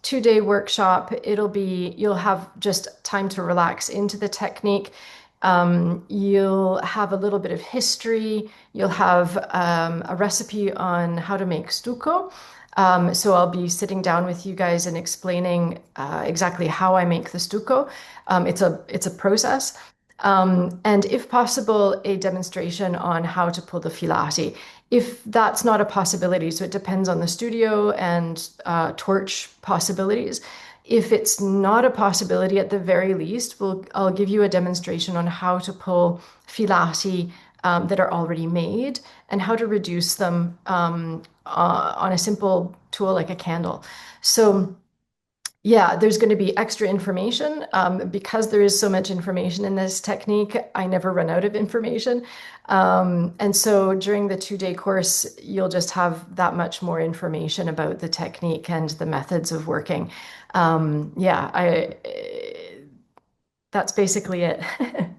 2-day workshop, you'll have just time to relax into the technique. You'll have a little bit of history. You'll have a recipe on how to make stucco. So I'll be sitting down with you guys and explaining exactly how I make the stucco. It's a process. And if possible, a demonstration on how to pull the filati. If that's not a possibility, so it depends on the studio and torch possibilities. If it's not a possibility, at the very least, I'll give you a demonstration on how to pull filati that are already made and how to reduce them on a simple tool like a candle. So yeah, there's going to be extra information because there is so much information in this technique. I never run out of information. And so during the 2-day course, you'll just have that much more information about the technique and the methods of working. That's basically it.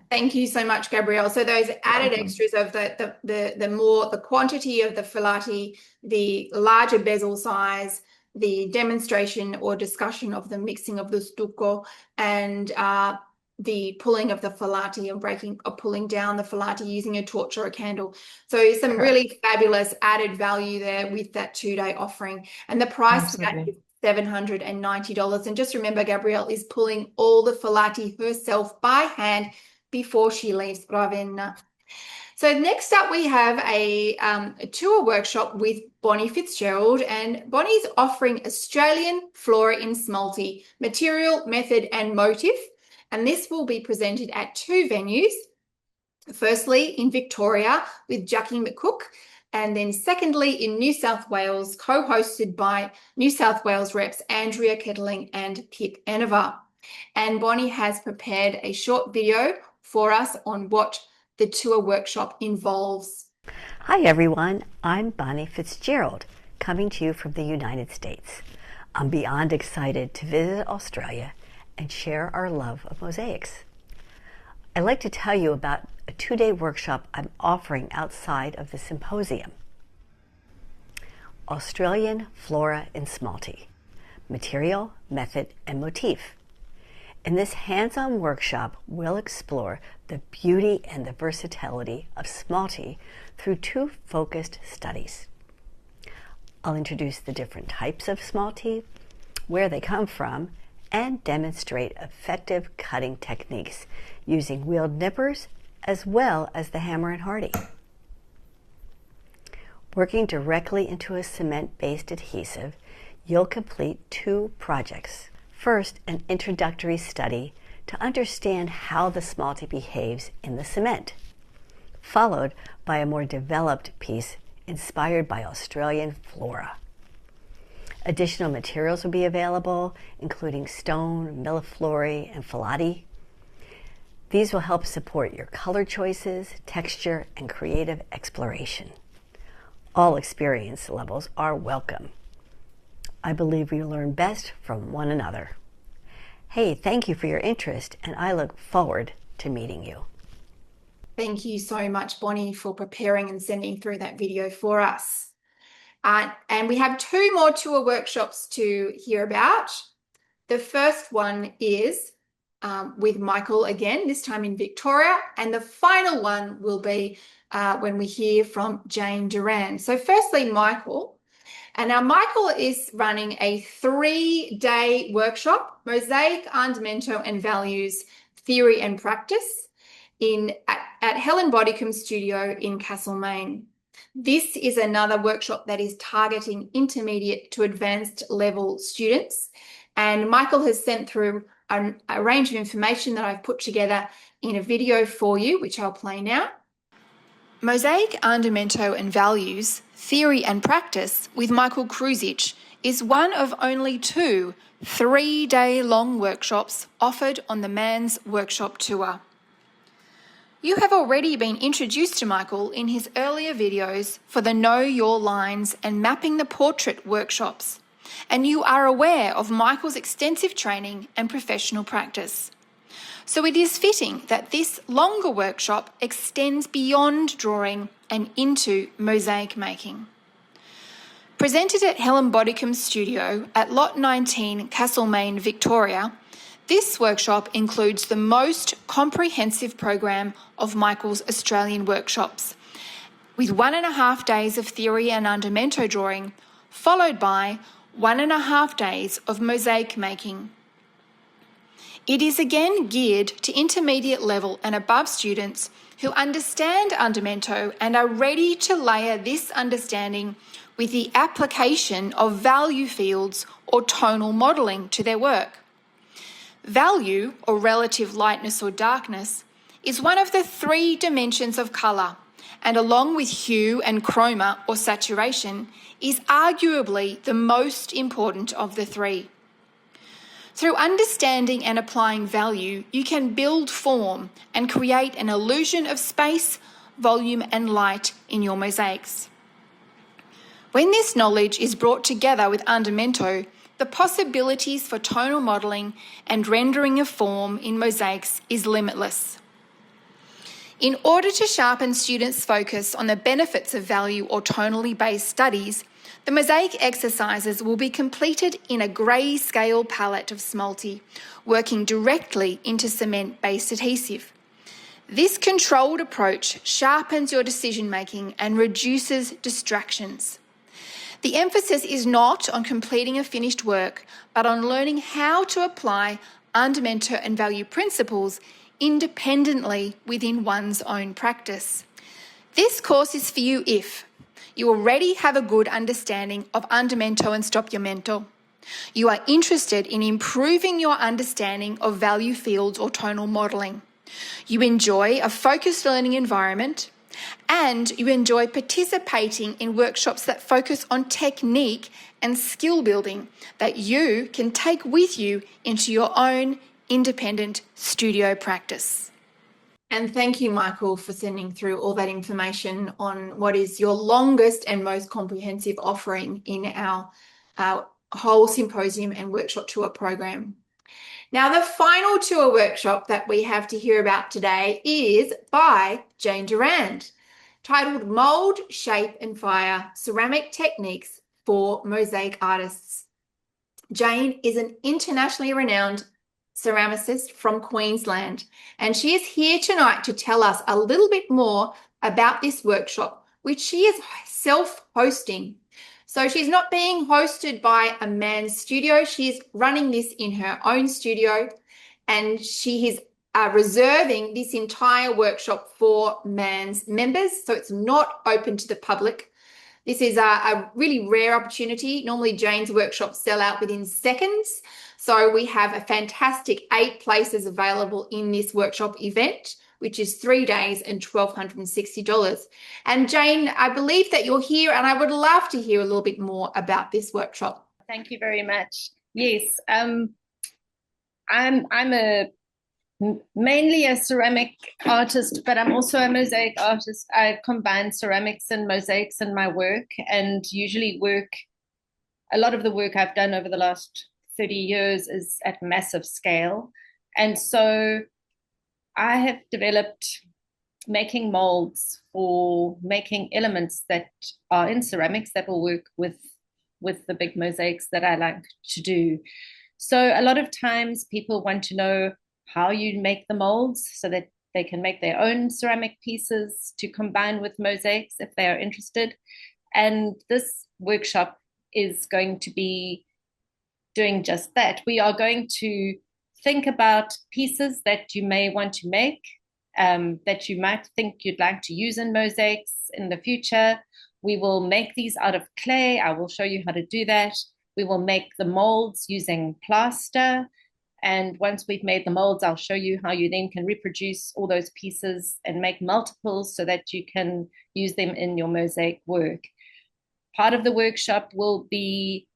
Thank you so much, Gabrielle. So those added extras of the quantity of the filati, the larger bezel size, the demonstration or discussion of the mixing of the stucco, and the pulling of the filati and pulling down the filati using a torch or a candle. So some really fabulous added value there with that 2-day offering. And the price for that is $790. And just remember, Gabrielle is pulling all the filati herself by hand before she leaves Ravenna. So next up, we have a tour workshop with Bonnie Fitzgerald, and Bonnie's offering Australian Flora in Smalty, Material, Method and Motif. And this will be presented at 2 venues. Firstly, in Victoria with Jackie McCook, and then secondly in New South Wales, co-hosted by New South Wales reps Andrea Kettling and Pip Enever. And Bonnie has prepared a short video for us on what the tour workshop involves. Hi everyone, I'm Bonnie Fitzgerald, coming to you from the United States. I'm beyond excited to visit Australia and share our love of mosaics. I'd like to tell you about a 2-day workshop I'm offering outside of the symposium. Australian Flora in Smalty, Material, Method and Motif. In this hands-on workshop, we'll explore the beauty and the versatility of Smalty through 2 focused studies. I'll introduce the different types of Smalty, where they come from, and demonstrate effective cutting techniques using wheeled nippers as well as the hammer and hardy. Working directly into a cement-based adhesive, you'll complete 2 projects. First, an introductory study to understand how the Smalty behaves in the cement, followed by a more developed piece inspired by Australian flora. Additional materials will be available, including stone, milleflora, and filati. These will help support your color choices, texture, and creative exploration. All experience levels are welcome. I believe we learn best from one another. Hey, thank you for your interest, and I look forward to meeting you. Thank you so much, Bonnie, for preparing and sending through that video for us. And we have 2 more tour workshops to hear about. The first one is with Michael again, this time in Victoria, and the final one will be when we hear from Jane Duran. So firstly, Michael. And now Michael is running a 3-day workshop, Mosaic, Andamento and Values, Theory and Practice at Helen Bodicum Studio in Castlemaine. This is another workshop that is targeting intermediate to advanced level students. And Michael has sent through a range of information that I've put together in a video for you, which I'll play now. Mosaic, Andamento and Values, Theory and Practice with Michael Kruzic is one of only 2 3-day-long workshops offered on the MAANZ Workshop Tour. You have already been introduced to Michael in his earlier videos for the Know Your Lines and Mapping the Portrait workshops, and you are aware of Michael's extensive training and professional practice. So it is fitting that this longer workshop extends beyond drawing and into mosaic making. Presented at Helen Bodicum's studio at Lot 19, Castlemaine, Victoria, this workshop includes the most comprehensive program of Michael's Australian workshops, with 1.5 days of theory and andamento drawing, followed by 1.5 days of mosaic making. It is again geared to intermediate level and above students who understand andamento and are ready to layer this understanding with the application of value fields or tonal modelling to their work. Value, or relative lightness or darkness, is one of the 3 dimensions of colour, and along with hue and chroma or saturation, is arguably the most important of the 3. Through understanding and applying value, you can build form and create an illusion of space, volume and light in your mosaics. When this knowledge is brought together with andamento, the possibilities for tonal modelling and rendering of form in mosaics is limitless. In order to sharpen students' focus on the benefits of value or tonally based studies, the mosaic exercises will be completed in a grey-scale palette of Smalti, working directly into cement-based adhesive. This controlled approach sharpens your decision-making and reduces distractions. The emphasis is not on completing a finished work, but on learning how to apply andamento and value principles independently within one's own practice. This course is for you if you already have a good understanding of andamento and stroppamento. You are interested in improving your understanding of value fields or tonal modelling. You enjoy a focused learning environment, and you enjoy participating in workshops that focus on technique and skill building that you can take with you into your own independent studio practice. And thank you, Michael, for sending through all that information on what is your longest and most comprehensive offering in our whole Symposium and Workshop Tour program. Now, the final tour workshop that we have to hear about today is by Jane Durand, titled Mould, Shape and Fire, Ceramic Techniques for Mosaic Artists. Jane is an internationally renowned ceramicist from Queensland, and she is here tonight to tell us a little bit more about this workshop, which she is self-hosting. So she's not being hosted by a MAANZ studio. She's running this in her own studio, and she is reserving this entire workshop for MAANZ members, so it's not open to the public. This is a really rare opportunity. Normally Jane's workshops sell out within seconds. So we have a fantastic 8 places available in this workshop event, which is 3 days and $1,260. And Jane, I believe that you're here, and I would love to hear a little bit more about this workshop. Thank you very much. Yes, I'm mainly a ceramic artist, but I'm also a mosaic artist. I combine ceramics and mosaics in my work, and usually a lot of the work I've done over the last 30 years is at massive scale. And so I have developed making molds for making elements that are in ceramics that will work with the big mosaics that I like to do. So a lot of times people want to know how you make the molds so that they can make their own ceramic pieces to combine with mosaics if they are interested. And this workshop is going to be doing just that. We are going to think about pieces that you may want to make, that you might think you'd like to use in mosaics in the future. We will make these out of clay. I will show you how to do that. We will make the molds using plaster. And once we've made the molds, I'll show you how you then can reproduce all those pieces and make multiples so that you can use them in your mosaic work. Part of the workshop will be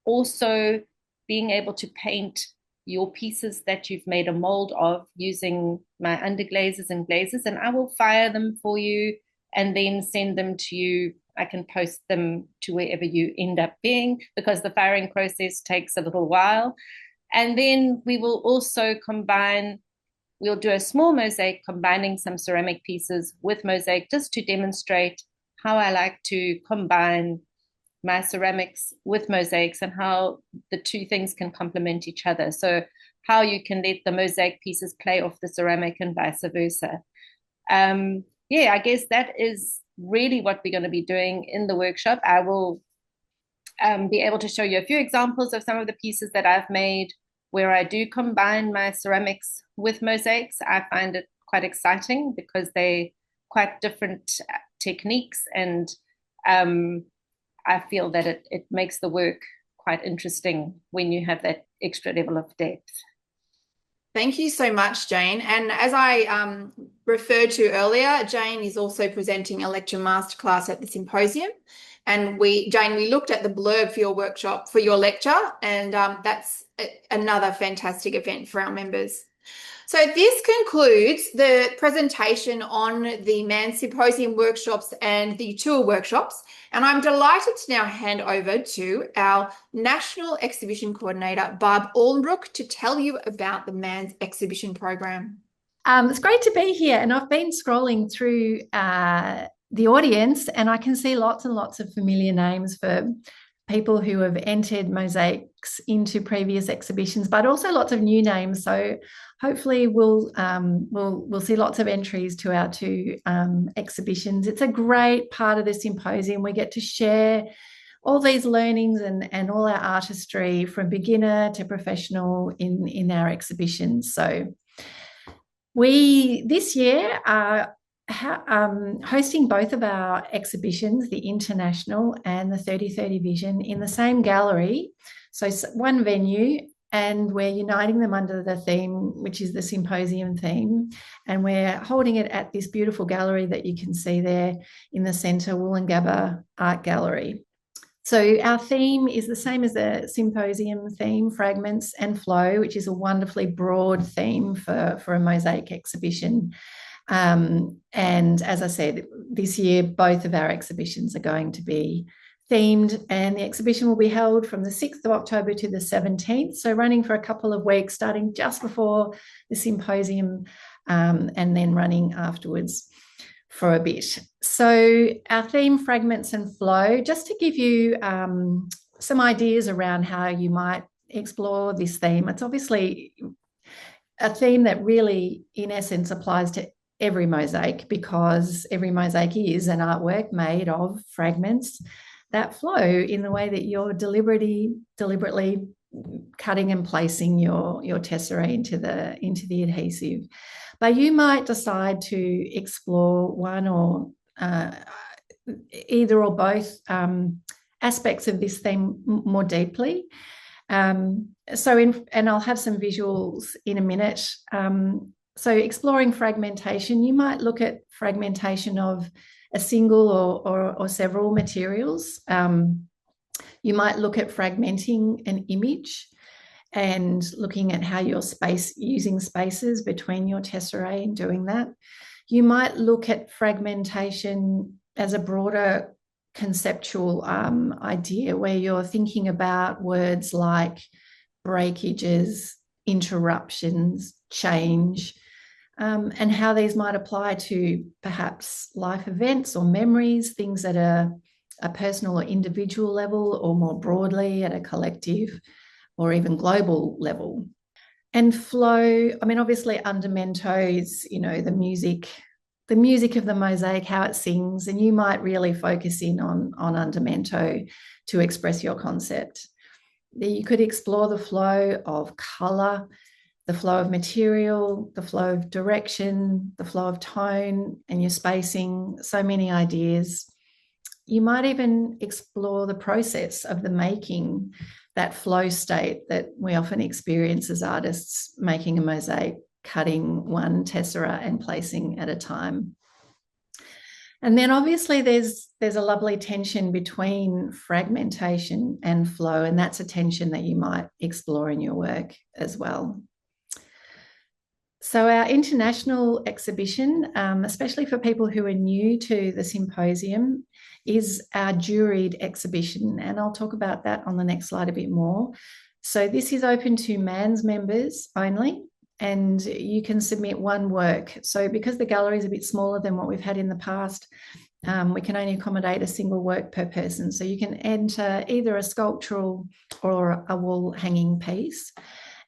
also being able to paint your pieces that you've made a mold of using my underglazes and glazes, and I will fire them for you and then send them to you. I can post them to wherever you end up being, because the firing process takes a little while. And then we will also we'll do a small mosaic combining some ceramic pieces with mosaic, just to demonstrate how I like to combine my ceramics with mosaics and how the two things can complement each other. So how you can let the mosaic pieces play off the ceramic and vice versa. I guess that is really what we're going to be doing in the workshop. I will be able to show you a few examples of some of the pieces that I've made where I do combine my ceramics with mosaics. I find it quite exciting because they're quite different techniques, and I feel that it makes the work quite interesting when you have that extra level of depth. Thank you so much, Jane. And as I referred to earlier, Jane is also presenting a lecture masterclass at the symposium. And Jane, we looked at the blurb for your workshop, for your lecture, and that's another fantastic event for our members. So this concludes the presentation on the MAANZ Symposium workshops and the tour workshops. And I'm delighted to now hand over to our National Exhibition Coordinator, Barb Allenbrook, to tell you about the MAANZ exhibition program. It's great to be here. And I've been scrolling through the audience, and I can see lots and lots of familiar names for people who have entered mosaics into previous exhibitions, but also lots of new names. So hopefully we'll see lots of entries to our two exhibitions. It's a great part of the symposium. We get to share all these learnings and all our artistry from beginner to professional in our exhibitions. So we this year are hosting both of our exhibitions, the International and the 3030 Vision, in the same gallery. So one venue, and we're uniting them under the theme, which is the symposium theme. And we're holding it at this beautiful gallery that you can see there in the centre, Woolloongabba Art Gallery. So our theme is the same as the symposium theme, Fragments and Flow, which is a wonderfully broad theme for a mosaic exhibition. And as I said, this year, both of our exhibitions are going to be themed, and the exhibition will be held from the 6th of October to the 17th. So running for a couple of weeks, starting just before the symposium and then running afterwards for a bit. So our theme, Fragments and Flow, just to give you some ideas around how you might explore this theme. It's obviously a theme that really, in essence, applies to every mosaic, because every mosaic is an artwork made of fragments that flow in the way that you're deliberately cutting and placing your tesserae into the adhesive. But you might decide to explore one or either or both aspects of this theme more deeply. And I'll have some visuals in a minute. So exploring fragmentation, you might look at fragmentation of a single or several materials. You might look at fragmenting an image and looking at how you're using spaces between your tesserae and doing that. You might look at fragmentation as a broader conceptual idea, where you're thinking about words like breakages, interruptions, change, and how these might apply to perhaps life events or memories, things at a personal or individual level, or more broadly at a collective or even global level. And flow, I mean, obviously Andamento is, the music of the mosaic, how it sings, and you might really focus in on Andamento to express your concept. You could explore the flow of colour, the flow of material, the flow of direction, the flow of tone, and your spacing, so many ideas. You might even explore the process of the making, that flow state that we often experience as artists, making a mosaic, cutting one tessera and placing at a time. And then obviously there's a lovely tension between fragmentation and flow, and that's a tension that you might explore in your work as well. So our international exhibition, especially for people who are new to the symposium, is our juried exhibition, and I'll talk about that on the next slide a bit more. So this is open to MAANZ members only, and you can submit one work. So because the gallery is a bit smaller than what we've had in the past, we can only accommodate a single work per person. So you can enter either a sculptural or a wall hanging piece.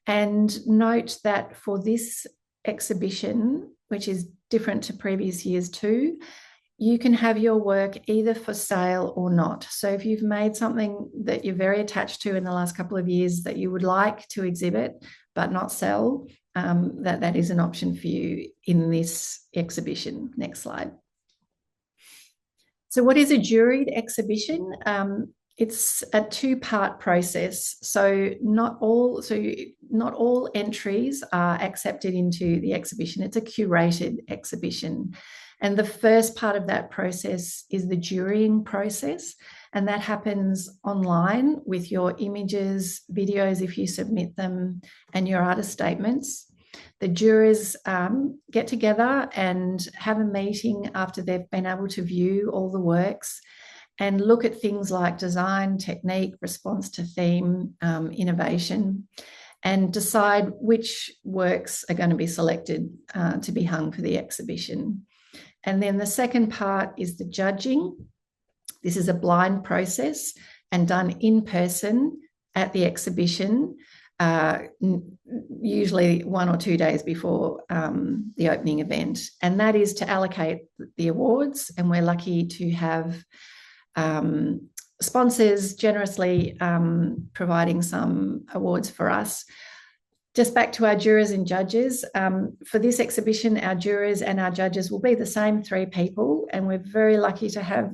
And note that for this exhibition, which is different to previous years too, you can have your work either for sale or not. So if you've made something that you're very attached to in the last couple of years that you would like to exhibit but not sell, that is an option for you in this exhibition. Next slide. So what is a juried exhibition? It's a two-part process. So not all entries are accepted into the exhibition. It's a curated exhibition. And the first part of that process is the jurying process. And that happens online with your images, videos, if you submit them, and your artist statements. The jurors get together and have a meeting after they've been able to view all the works and look at things like design, technique, response to theme, innovation, and decide which works are going to be selected to be hung for the exhibition. And then the second part is the judging. This is a blind process and done in person at the exhibition, usually 1 or 2 days before the opening event. And that is to allocate the awards. And we're lucky to have sponsors generously providing some awards for us. Just back to our jurors and judges. For this exhibition, our jurors and our judges will be the same 3 people, and we're very lucky to have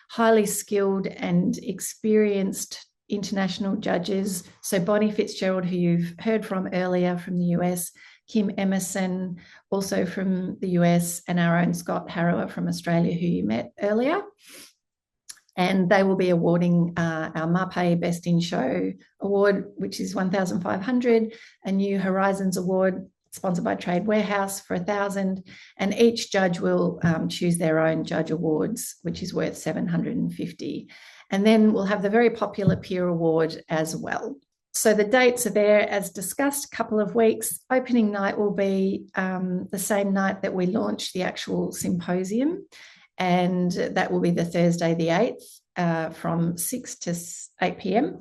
highly skilled and experienced international judges. So Bonnie Fitzgerald, who you've heard from earlier from the US, Kim Emerson, also from the US, and our own Scott Harrower from Australia, who you met earlier. And they will be awarding our MAPE Best in Show Award, which is 1,500, a New Horizons Award sponsored by Trade Warehouse for 1,000, and each judge will choose their own judge awards, which is worth 750. And then we'll have the very popular Peer Award as well. So the dates are there as discussed, a couple of weeks. Opening night will be the same night that we launch the actual symposium, and that will be the Thursday the 8th from 6 to 8 p.m.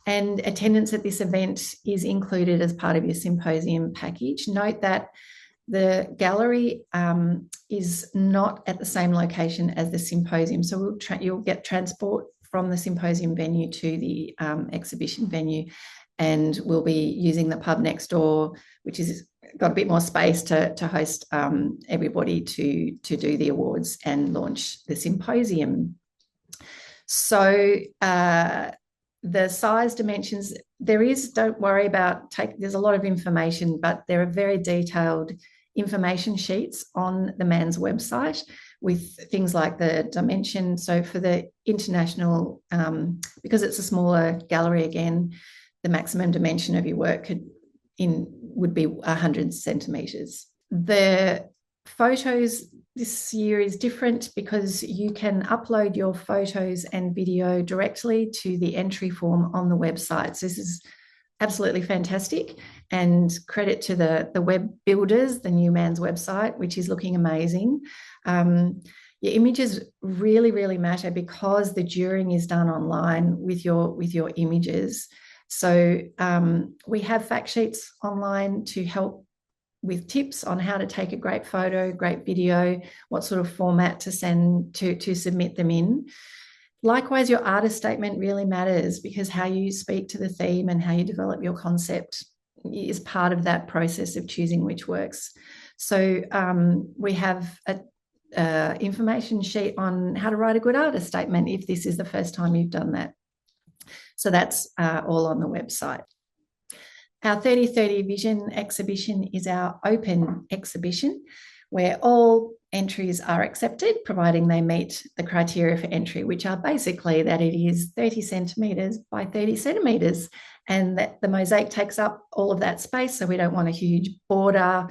And attendance at this event is included as part of your symposium package. Note that the gallery is not at the same location as the symposium. So you'll get transport from the symposium venue to the exhibition venue, and we'll be using the pub next door, which is got a bit more space to host everybody to do the awards and launch the symposium. So the size dimensions, don't worry about, there's a lot of information, but there are very detailed information sheets on the MAANZ website with things like the dimension. So for the international, because it's a smaller gallery again, the maximum dimension of your work would be 100 centimetres. The photos this year is different because you can upload your photos and video directly to the entry form on the website. So this is absolutely fantastic, and credit to the web builders, the new MAANZ website, which is looking amazing. Your images really, really matter because the jurying is done online with your images. So we have fact sheets online to help with tips on how to take a great photo, great video, what sort of format to send to submit them in. Likewise, your artist statement really matters because how you speak to the theme and how you develop your concept is part of that process of choosing which works. So we have an information sheet on how to write a good artist statement if this is the first time you've done that. So that's all on the website. Our 3030 Vision exhibition is our open exhibition where all entries are accepted, providing they meet the criteria for entry, which are basically that it is 30 centimetres by 30 centimetres, and that the mosaic takes up all of that space. So we don't want a huge border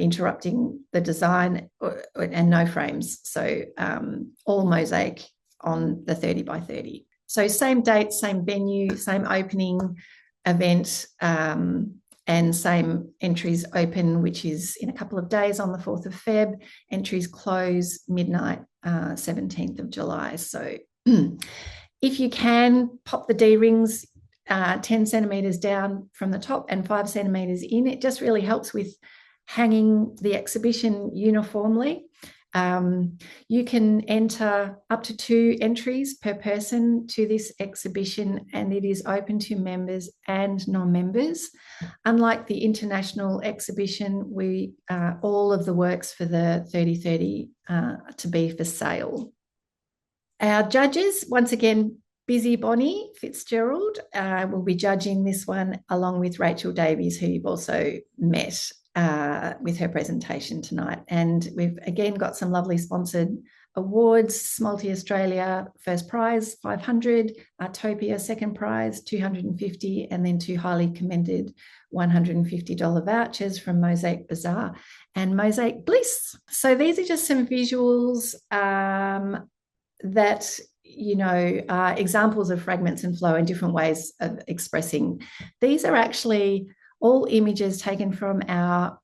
interrupting the design, and no frames. So all mosaic on the 30 by 30. So same date, same venue, same opening event, and same entries open, which is in a couple of days on the 4th of Feb. Entries close midnight, 17th of July. So if you can, pop the D-rings 10 centimetres down from the top and 5 centimetres in. It just really helps with hanging the exhibition uniformly. You can enter up to 2 entries per person to this exhibition, and it is open to members and non-members. Unlike the international exhibition, all of the works for the 3030 to be for sale. Our judges, once again, Busy Bonnie Fitzgerald will be judging this one, along with Rachel Davies, who you've also met with her presentation tonight. And we've again got some lovely sponsored awards: Multi Australia first prize 500, Artopia second prize 250, and then 2 highly commended $150 vouchers from Mosaic Bazaar and Mosaic Bliss. So these are just some visuals that are examples of fragments and flow and different ways of expressing. These are actually all images taken from our,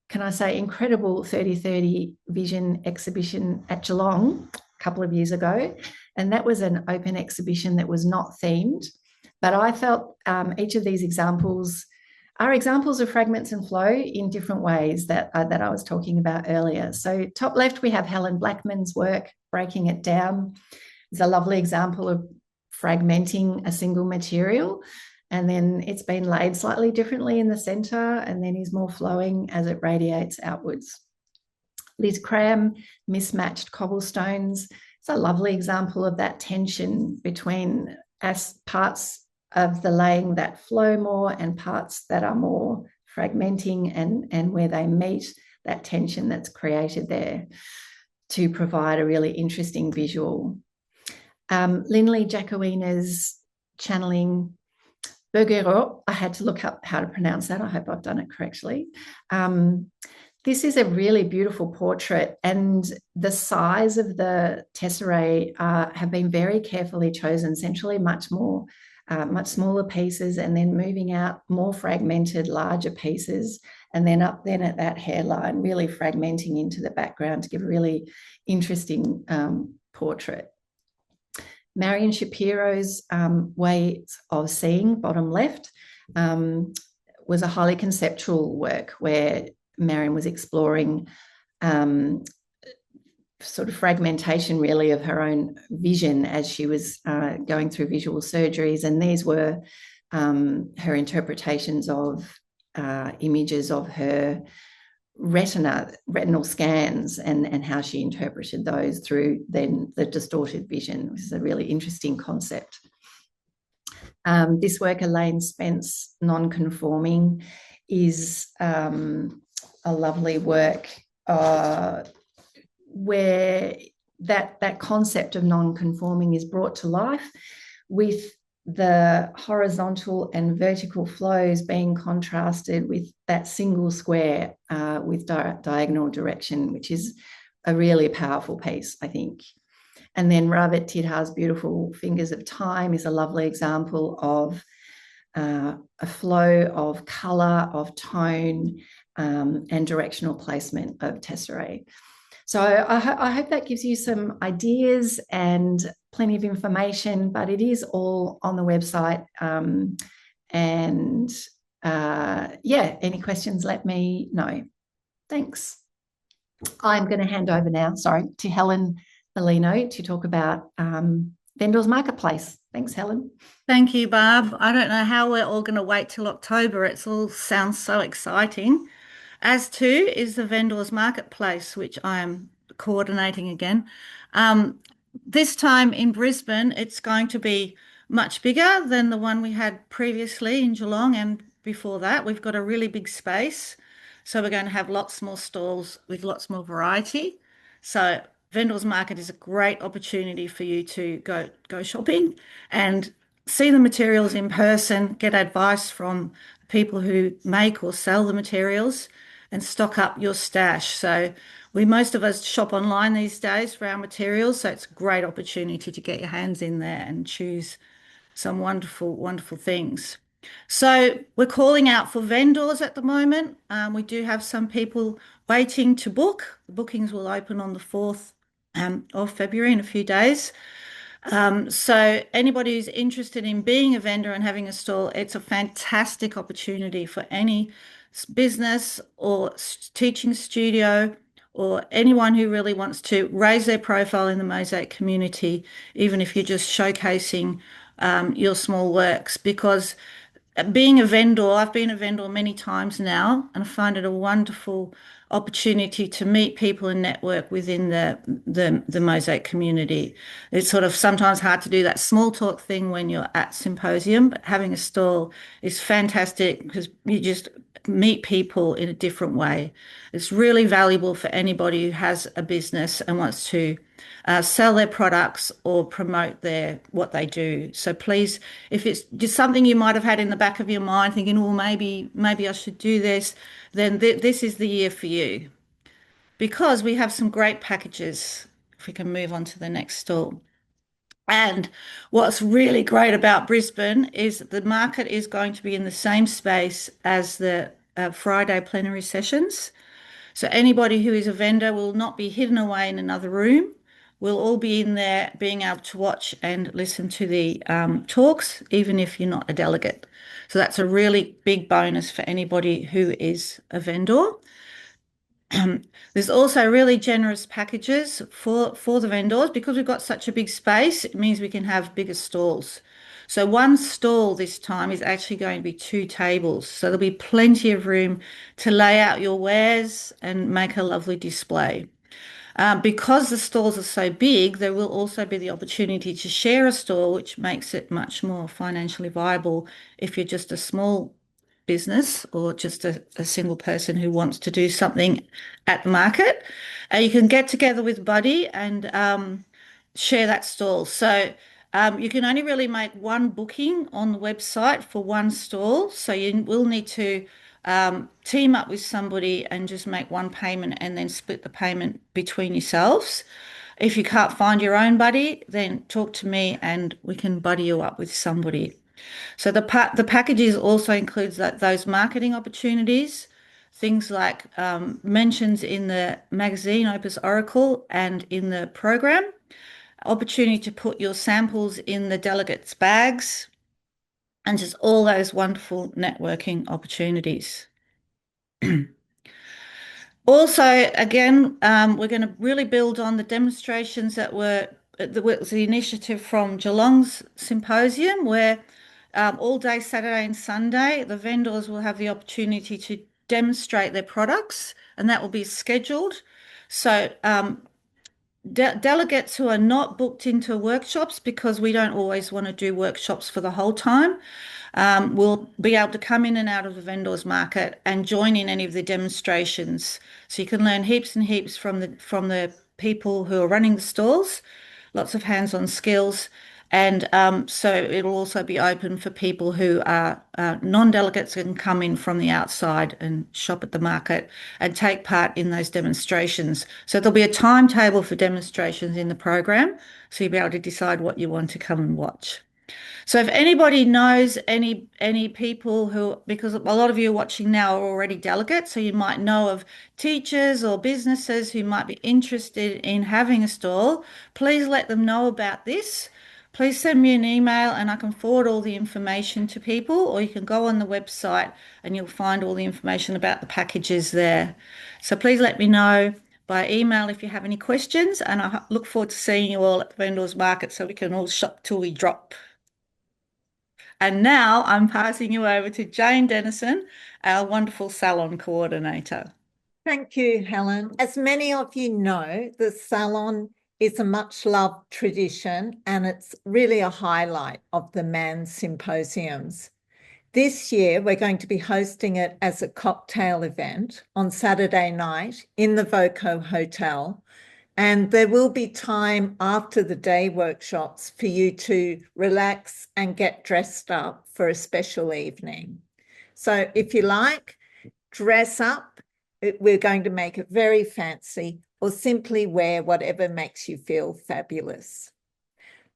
can I say, incredible 3030 Vision exhibition at Geelong a couple of years ago. And that was an open exhibition that was not themed. But I felt each of these examples are examples of fragments and flow in different ways that I was talking about earlier. So top left, we have Helen Blackman's work, Breaking It Down. It's a lovely example of fragmenting a single material, and then it's been laid slightly differently in the centre, and then is more flowing as it radiates outwards. Liz Cram, Mismatched Cobblestones. It's a lovely example of that tension between parts of the laying that flow more and parts that are more fragmenting, and where they meet, that tension that's created there to provide a really interesting visual. Linley Jacquina's channeling Bergerot. I had to look up how to pronounce that. I hope I've done it correctly. This is a really beautiful portrait, and the size of the tesserae have been very carefully chosen, essentially much smaller pieces, and then moving out more fragmented, larger pieces, and then up then at that hairline, really fragmenting into the background to give a really interesting portrait. Marion Shapiro's Ways of Seeing, bottom left, was a highly conceptual work where Marion was exploring sort of fragmentation, really, of her own vision as she was going through visual surgeries. And these were her interpretations of images of her retinal scans, and how she interpreted those through then the distorted vision, which is a really interesting concept. This work, Elaine Spence, Non-Conforming, is a lovely work where that concept of non-conforming is brought to life, with the horizontal and vertical flows being contrasted with that single square with diagonal direction, which is a really powerful piece, I think. And then Ravet Tidhar's beautiful Fingers of Time is a lovely example of a flow of colour, of tone, and directional placement of tesserae. So I hope that gives you some ideas and plenty of information, but it is all on the website. Any questions, let me know. Thanks. I'm going to hand over now, to Helen Bellino to talk about Vendors Marketplace. Thanks, Helen. Thank you, Barb. I don't know how we're all going to wait till October. It all sounds so exciting. As too is the Vendors Marketplace, which I am coordinating again. This time in Brisbane, it's going to be much bigger than the one we had previously in Geelong, and before that, we've got a really big space. So we're going to have lots more stalls with lots more variety. So Vendors Market is a great opportunity for you to go shopping and see the materials in person, get advice from people who make or sell the materials, and stock up your stash. So most of us shop online these days for our materials, so it's a great opportunity to get your hands in there and choose some wonderful, wonderful things. So we're calling out for vendors at the moment. We do have some people waiting to book. The bookings will open on the 4th of February in a few days. So anybody who's interested in being a vendor and having a stall, it's a fantastic opportunity for any business or teaching studio or anyone who really wants to raise their profile in the mosaic community, even if you're just showcasing your small works. Because being a vendor, I've been a vendor many times now, and I find it a wonderful opportunity to meet people and network within the mosaic community. It's sort of sometimes hard to do that small talk thing when you're at Symposium, but having a stall is fantastic because you just meet people in a different way. It's really valuable for anybody who has a business and wants to sell their products or promote what they do. So please, if it's just something you might have had in the back of your mind thinking, well, maybe I should do this, then this is the year for you, because we have some great packages. If we can move on to the next stall. And what's really great about Brisbane is the market is going to be in the same space as the Friday plenary sessions. So anybody who is a vendor will not be hidden away in another room. We'll all be in there being able to watch and listen to the talks, even if you're not a delegate. So that's a really big bonus for anybody who is a vendor. There's also really generous packages for the vendors. Because we've got such a big space, it means we can have bigger stalls. So one stall this time is actually going to be 2 tables. So there'll be plenty of room to lay out your wares and make a lovely display. Because the stalls are so big, there will also be the opportunity to share a stall, which makes it much more financially viable if you're just a small business or just a single person who wants to do something at the market. You can get together with Buddy and share that stall. So you can only really make one booking on the website for one stall. So you will need to team up with somebody and just make one payment and then split the payment between yourselves. If you can't find your own buddy, then talk to me and we can buddy you up with somebody. So the packages also includes those marketing opportunities, things like mentions in the magazine Opus Oracle and in the program, opportunity to put your samples in the delegates' bags, and just all those wonderful networking opportunities. Also, again, we're going to really build on the demonstrations that was the initiative from Geelong's Symposium, where all day Saturday and Sunday, the vendors will have the opportunity to demonstrate their products, and that will be scheduled. So delegates who are not booked into workshops, because we don't always want to do workshops for the whole time, will be able to come in and out of the vendors market and join in any of the demonstrations. So you can learn heaps and heaps from the people who are running the stalls, lots of hands-on skills. And so it'll also be open for people who are non-delegates and come in from the outside and shop at the market and take part in those demonstrations. So there'll be a timetable for demonstrations in the program, so you'll be able to decide what you want to come and watch. So if anybody knows any people who, because a lot of you watching now are already delegates, so you might know of teachers or businesses who might be interested in having a stall, please let them know about this. Please send me an email and I can forward all the information to people, or you can go on the website and you'll find all the information about the packages there. So please let me know by email if you have any questions, and I look forward to seeing you all at the vendors market so we can all shop till we drop. And now I'm passing you over to Jane Dennison, our wonderful Salon coordinator. Thank you, Helen. As many of you know, the Salon is a much-loved tradition and it's really a highlight of the MAANZ Symposiums. This year, we're going to be hosting it as a cocktail event on Saturday night in the Voco Hotel. And there will be time after the day workshops for you to relax and get dressed up for a special evening. So if you like, dress up. We're going to make it very fancy, or simply wear whatever makes you feel fabulous.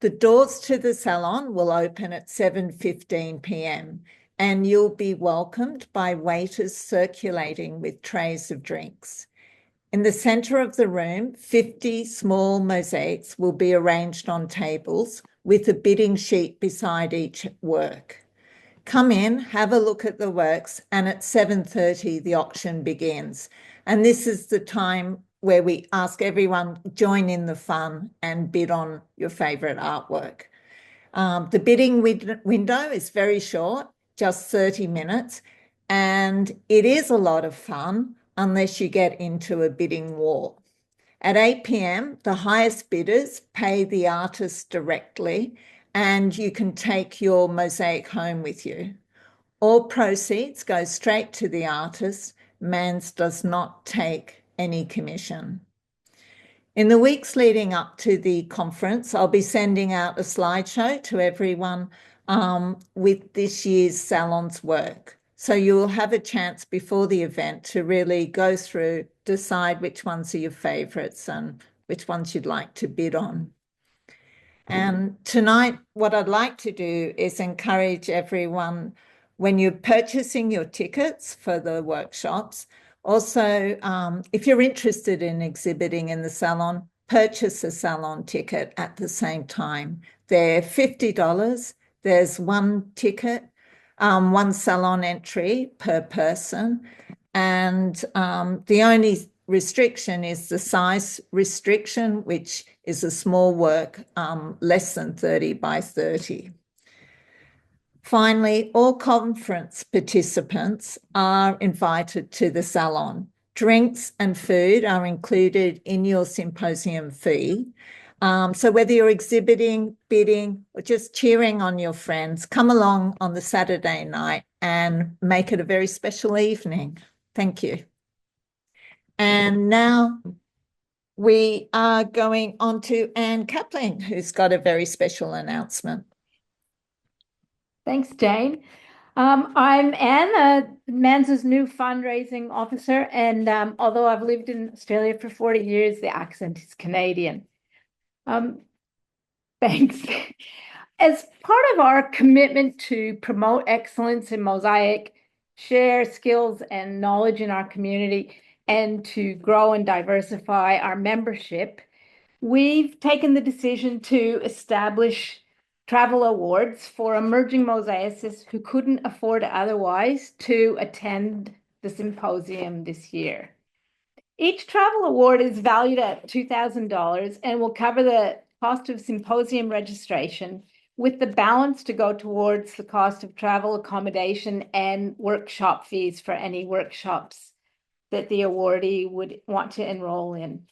The doors to the salon will open at 7:15 p.m. and you'll be welcomed by waiters circulating with trays of drinks. In the centre of the room, 50 small mosaics will be arranged on tables with a bidding sheet beside each work. Come in, have a look at the works, and at 7:30 the auction begins. And this is the time where we ask everyone join in the fun and bid on your favourite artwork. The bidding window is very short, just 30 minutes, and it is a lot of fun unless you get into a bidding war. At 8 p.m, the highest bidders pay the artist directly, and you can take your mosaic home with you. All proceeds go straight to the artist. MAANZ does not take any commission. In the weeks leading up to the conference, I'll be sending out a slideshow to everyone with this year's Salon's work. So you'll have a chance before the event to really go through, decide which ones are your favourites and which ones you'd like to bid on. And tonight, what I'd like to do is encourage everyone, when you're purchasing your tickets for the workshops, also, if you're interested in exhibiting in the salon, purchase a salon ticket at the same time. They're $50. There's one ticket, one salon entry per person. And the only restriction is the size restriction, which is a small work, less than 30 by 30. Finally, all conference participants are invited to the salon. Drinks and food are included in your symposium fee. So whether you're exhibiting, bidding, or just cheering on your friends, come along on the Saturday night and make it a very special evening. Thank you. And now we are going on to Anne Kapling, who's got a very special announcement. Thanks, Jane. I'm Anne, MAANZ's new fundraising officer, and although I've lived in Australia for 40 years, the accent is Canadian. Thanks. As part of our commitment to promote excellence in mosaic, share skills and knowledge in our community, and to grow and diversify our membership, we've taken the decision to establish travel awards for emerging mosaicists who couldn't afford otherwise to attend the symposium this year. Each travel award is valued at $2,000 and will cover the cost of symposium registration, with the balance to go towards the cost of travel, accommodation, and workshop fees for any workshops that the awardee would want to enroll in.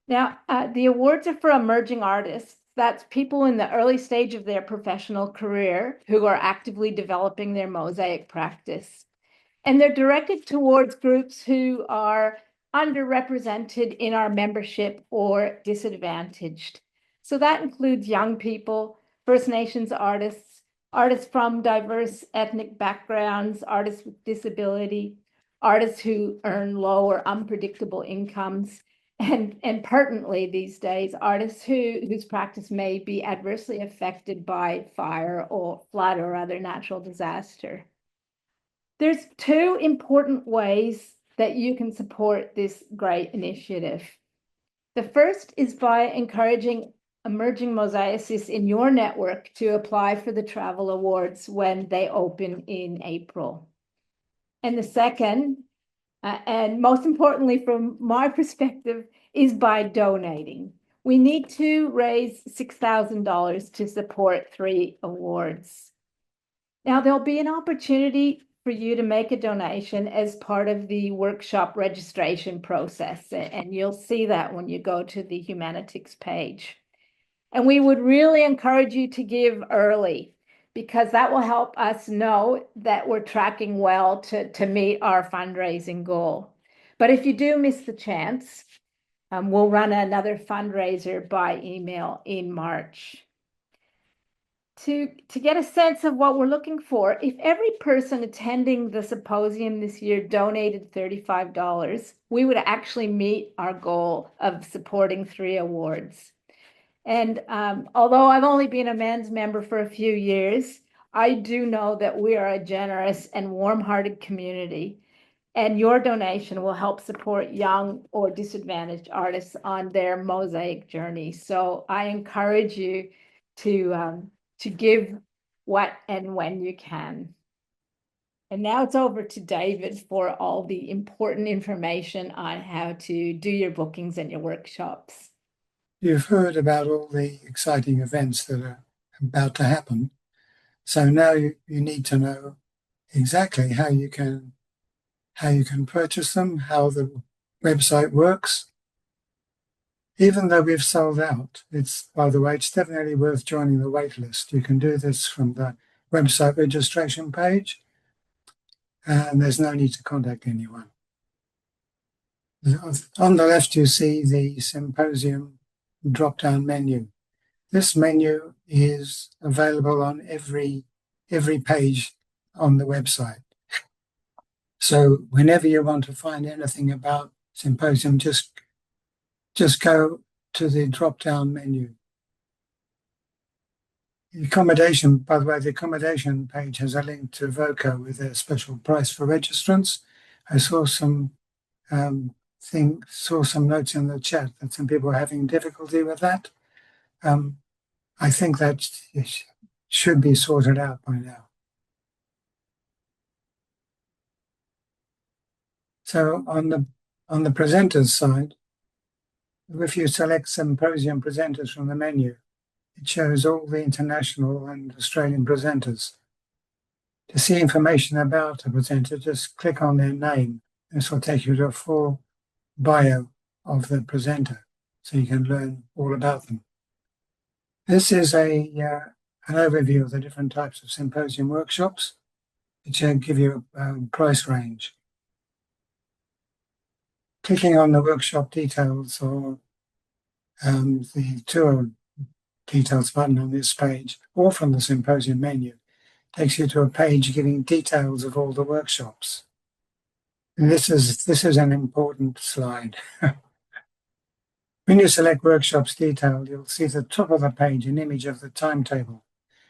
Now, the awards are for emerging artists. That's people in the early stage of their professional career who are actively developing their mosaic practice. And they're directed towards groups who are underrepresented in our membership or disadvantaged. So that includes young people, First Nations artists, artists from diverse ethnic backgrounds, artists with disability, artists who earn low or unpredictable incomes, and pertinently these days, artists whose practice may be adversely affected by fire or flood or other natural disaster. There's two important ways that you can support this great initiative. The first is by encouraging emerging mosaicists in your network to apply for the travel awards when they open in April. And the second, and most importantly from my perspective, is by donating. We need to raise $6,000 to support 3 awards. Now, there'll be an opportunity for you to make a donation as part of the workshop registration process, and you'll see that when you go to the Humanitics page. And we would really encourage you to give early. because that will help us know that we're tracking well to meet our fundraising goal. But if you do miss the chance, we'll run another fundraiser by email in March. To get a sense of what we're looking for, if every person attending the symposium this year donated $35, we would actually meet our goal of supporting 3 awards. And although I've only been a MAANZ member for a few years, I do know that we are a generous and warm-hearted community, and your donation will help support young or disadvantaged artists on their mosaic journey. So I encourage you to give what and when you can. And now it's over to David for all the important information on how to do your bookings and your workshops. You've heard about all the exciting events that are about to happen. So now you need to know exactly how you can purchase them, how the website works. Even though we've sold out, by the way, it's definitely worth joining the wait list. You can do this from the website registration page, and there's no need to contact anyone. On the left, you see the symposium drop-down menu. This menu is available on every page on the website. So whenever you want to find anything about Symposium, just go to the drop-down menu. The accommodation, by the way, the accommodation page has a link to VOCO with a special price for registrants. I saw some notes in the chat that some people are having difficulty with that. I think that should be sorted out by now. So on the presenters side, if you select symposium presenters from the menu, it shows all the international and Australian presenters. To see information about a presenter, just click on their name. This will take you to a full bio of the presenter, so you can learn all about them. This is an overview of the different types of symposium workshops, which give you a price range. Clicking on the workshop details or the tour details button on this page, or from the symposium menu, takes you to a page giving details of all the workshops. And this is an important slide. When you select workshops detail, you'll see at the top of the page an image of the timetable.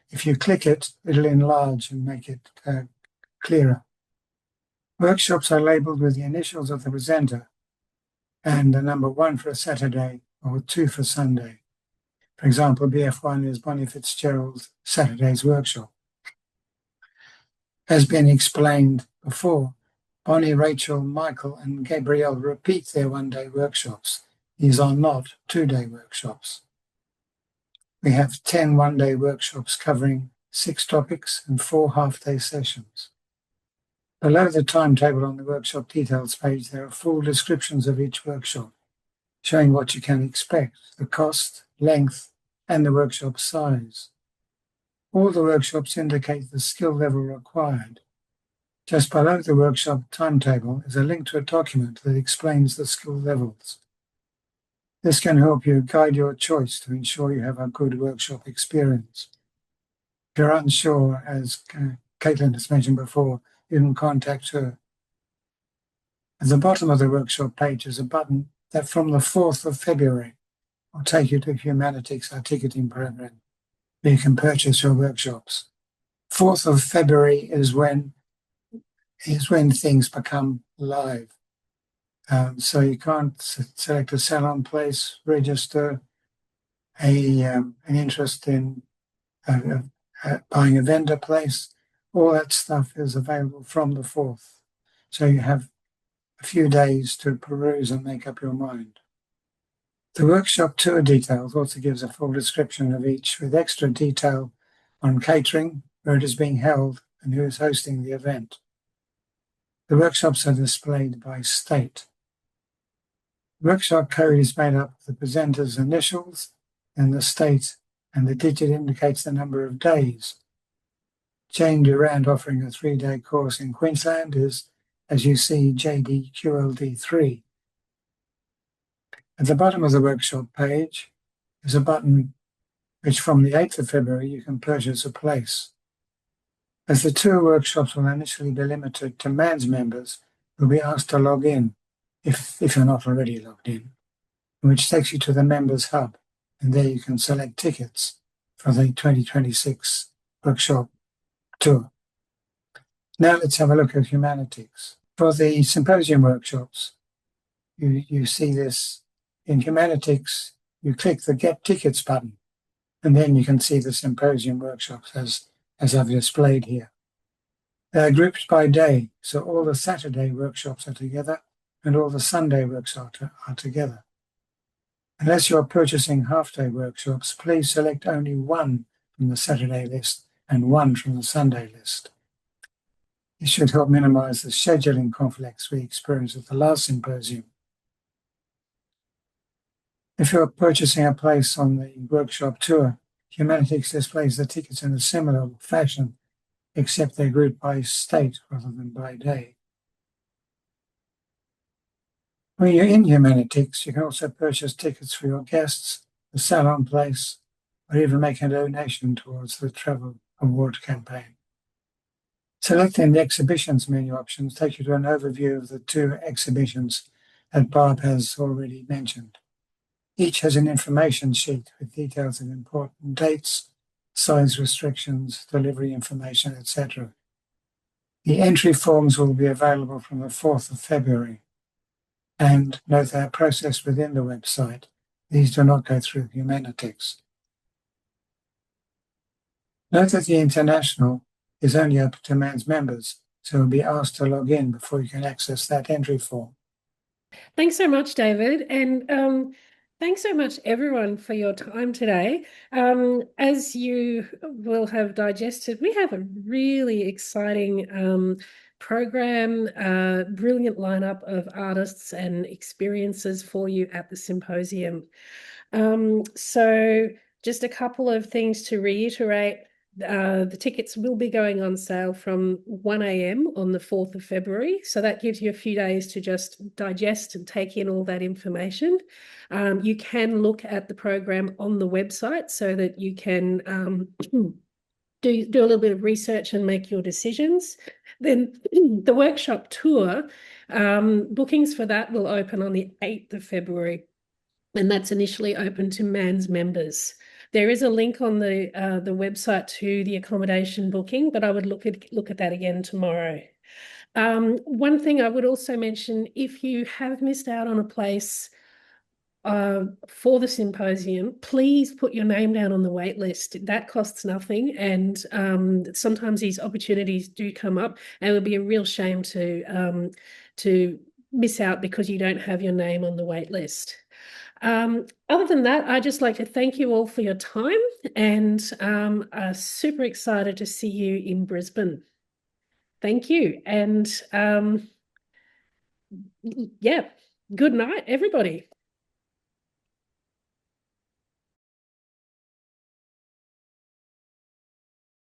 If you click it, it'll enlarge and make it clearer. Workshops are labelled with the initials of the presenter and the number 1 for a Saturday or 2 for Sunday. For example, BF1 is Bonnie Fitzgerald's Saturday's workshop. As been explained before, Bonnie, Rachel, Michael and Gabrielle repeat their one-day workshops. These are not 2-day workshops. We have 10 one-day workshops covering 6 topics and 4 half-day sessions. Below the timetable on the workshop details page, there are full descriptions of each workshop, showing what you can expect, the cost, length, and the workshop size. All the workshops indicate the skill level required. Just below the workshop timetable is a link to a document that explains the skill levels. This can help you guide your choice to ensure you have a good workshop experience. If you're unsure, as Caitlin has mentioned before, you can contact her. At the bottom of the workshop page is a button that from the 4th of February will take you to Humanities, our ticketing program, where you can purchase your workshops. 4th of February is when things become live. So you can't select a Salon place, register an interest in buying a vendor place. All that stuff is available from the 4th. So you have a few days to peruse and make up your mind. The workshop tour details also gives a full description of each, with extra detail on catering, where it is being held, and who is hosting the event. The workshops are displayed by state. The workshop code is made up of the presenter's initials and the state, and the digit indicates the number of days. Jane Durand offering a 3-day course in Queensland is, as you see, JDQLD3. At the bottom of the workshop page is a button which from the 8th of February you can purchase a place. As the tour workshops will initially be limited to MAANZ members, you'll be asked to log in, if you're not already logged in, which takes you to the Members Hub, and there you can select tickets for the 2026 workshop tour. Now let's have a look at Humanities. For the symposium workshops, you see this in Humanities, you click the Get Tickets button, and then you can see the symposium workshops as I've displayed here. They are grouped by day, so all the Saturday workshops are together and all the Sunday workshops are together. Unless you are purchasing half-day workshops, please select only one from the Saturday list and one from the Sunday list. This should help minimize the scheduling conflicts we experienced at the last symposium. If you're purchasing a place on the workshop tour, Humanities displays the tickets in a similar fashion, except they're grouped by state rather than by day. When you're in Humanities, you can also purchase tickets for your guests, the Salon place, or even make a donation towards the Travel Award campaign. Selecting the exhibitions menu options takes you to an overview of the 2 exhibitions that Barb has already mentioned. Each has an information sheet with details of important dates, size restrictions, delivery information, etc. The entry forms will be available from the 4th of February. And note they are processed within the website. These do not go through Humanities. Note that the International is only open to MAANZ members, so you'll be asked to log in before you can access that entry form. Thanks so much, David. And thanks so much, everyone, for your time today. As you will have digested, we have a really exciting program, brilliant lineup of artists and experiences for you at the symposium. So just a couple of things to reiterate. The tickets will be going on sale from 1 a.m. on the 4th of February. So that gives you a few days to just digest and take in all that information. You can look at the program on the website so that you can do a little bit of research and make your decisions. Then the workshop tour, bookings for that will open on the 8th of February. And that's initially open to MAANZ members. There is a link on the website to the accommodation booking, but I would look at that again tomorrow. One thing I would also mention, if you have missed out on a place for the symposium, please put your name down on the wait list. That costs nothing, and sometimes these opportunities do come up, and it would be a real shame to miss out because you don't have your name on the wait list. Other than that, I'd just like to thank you all for your time, and super excited to see you in Brisbane. Thank you. And yeah, good night, everybody.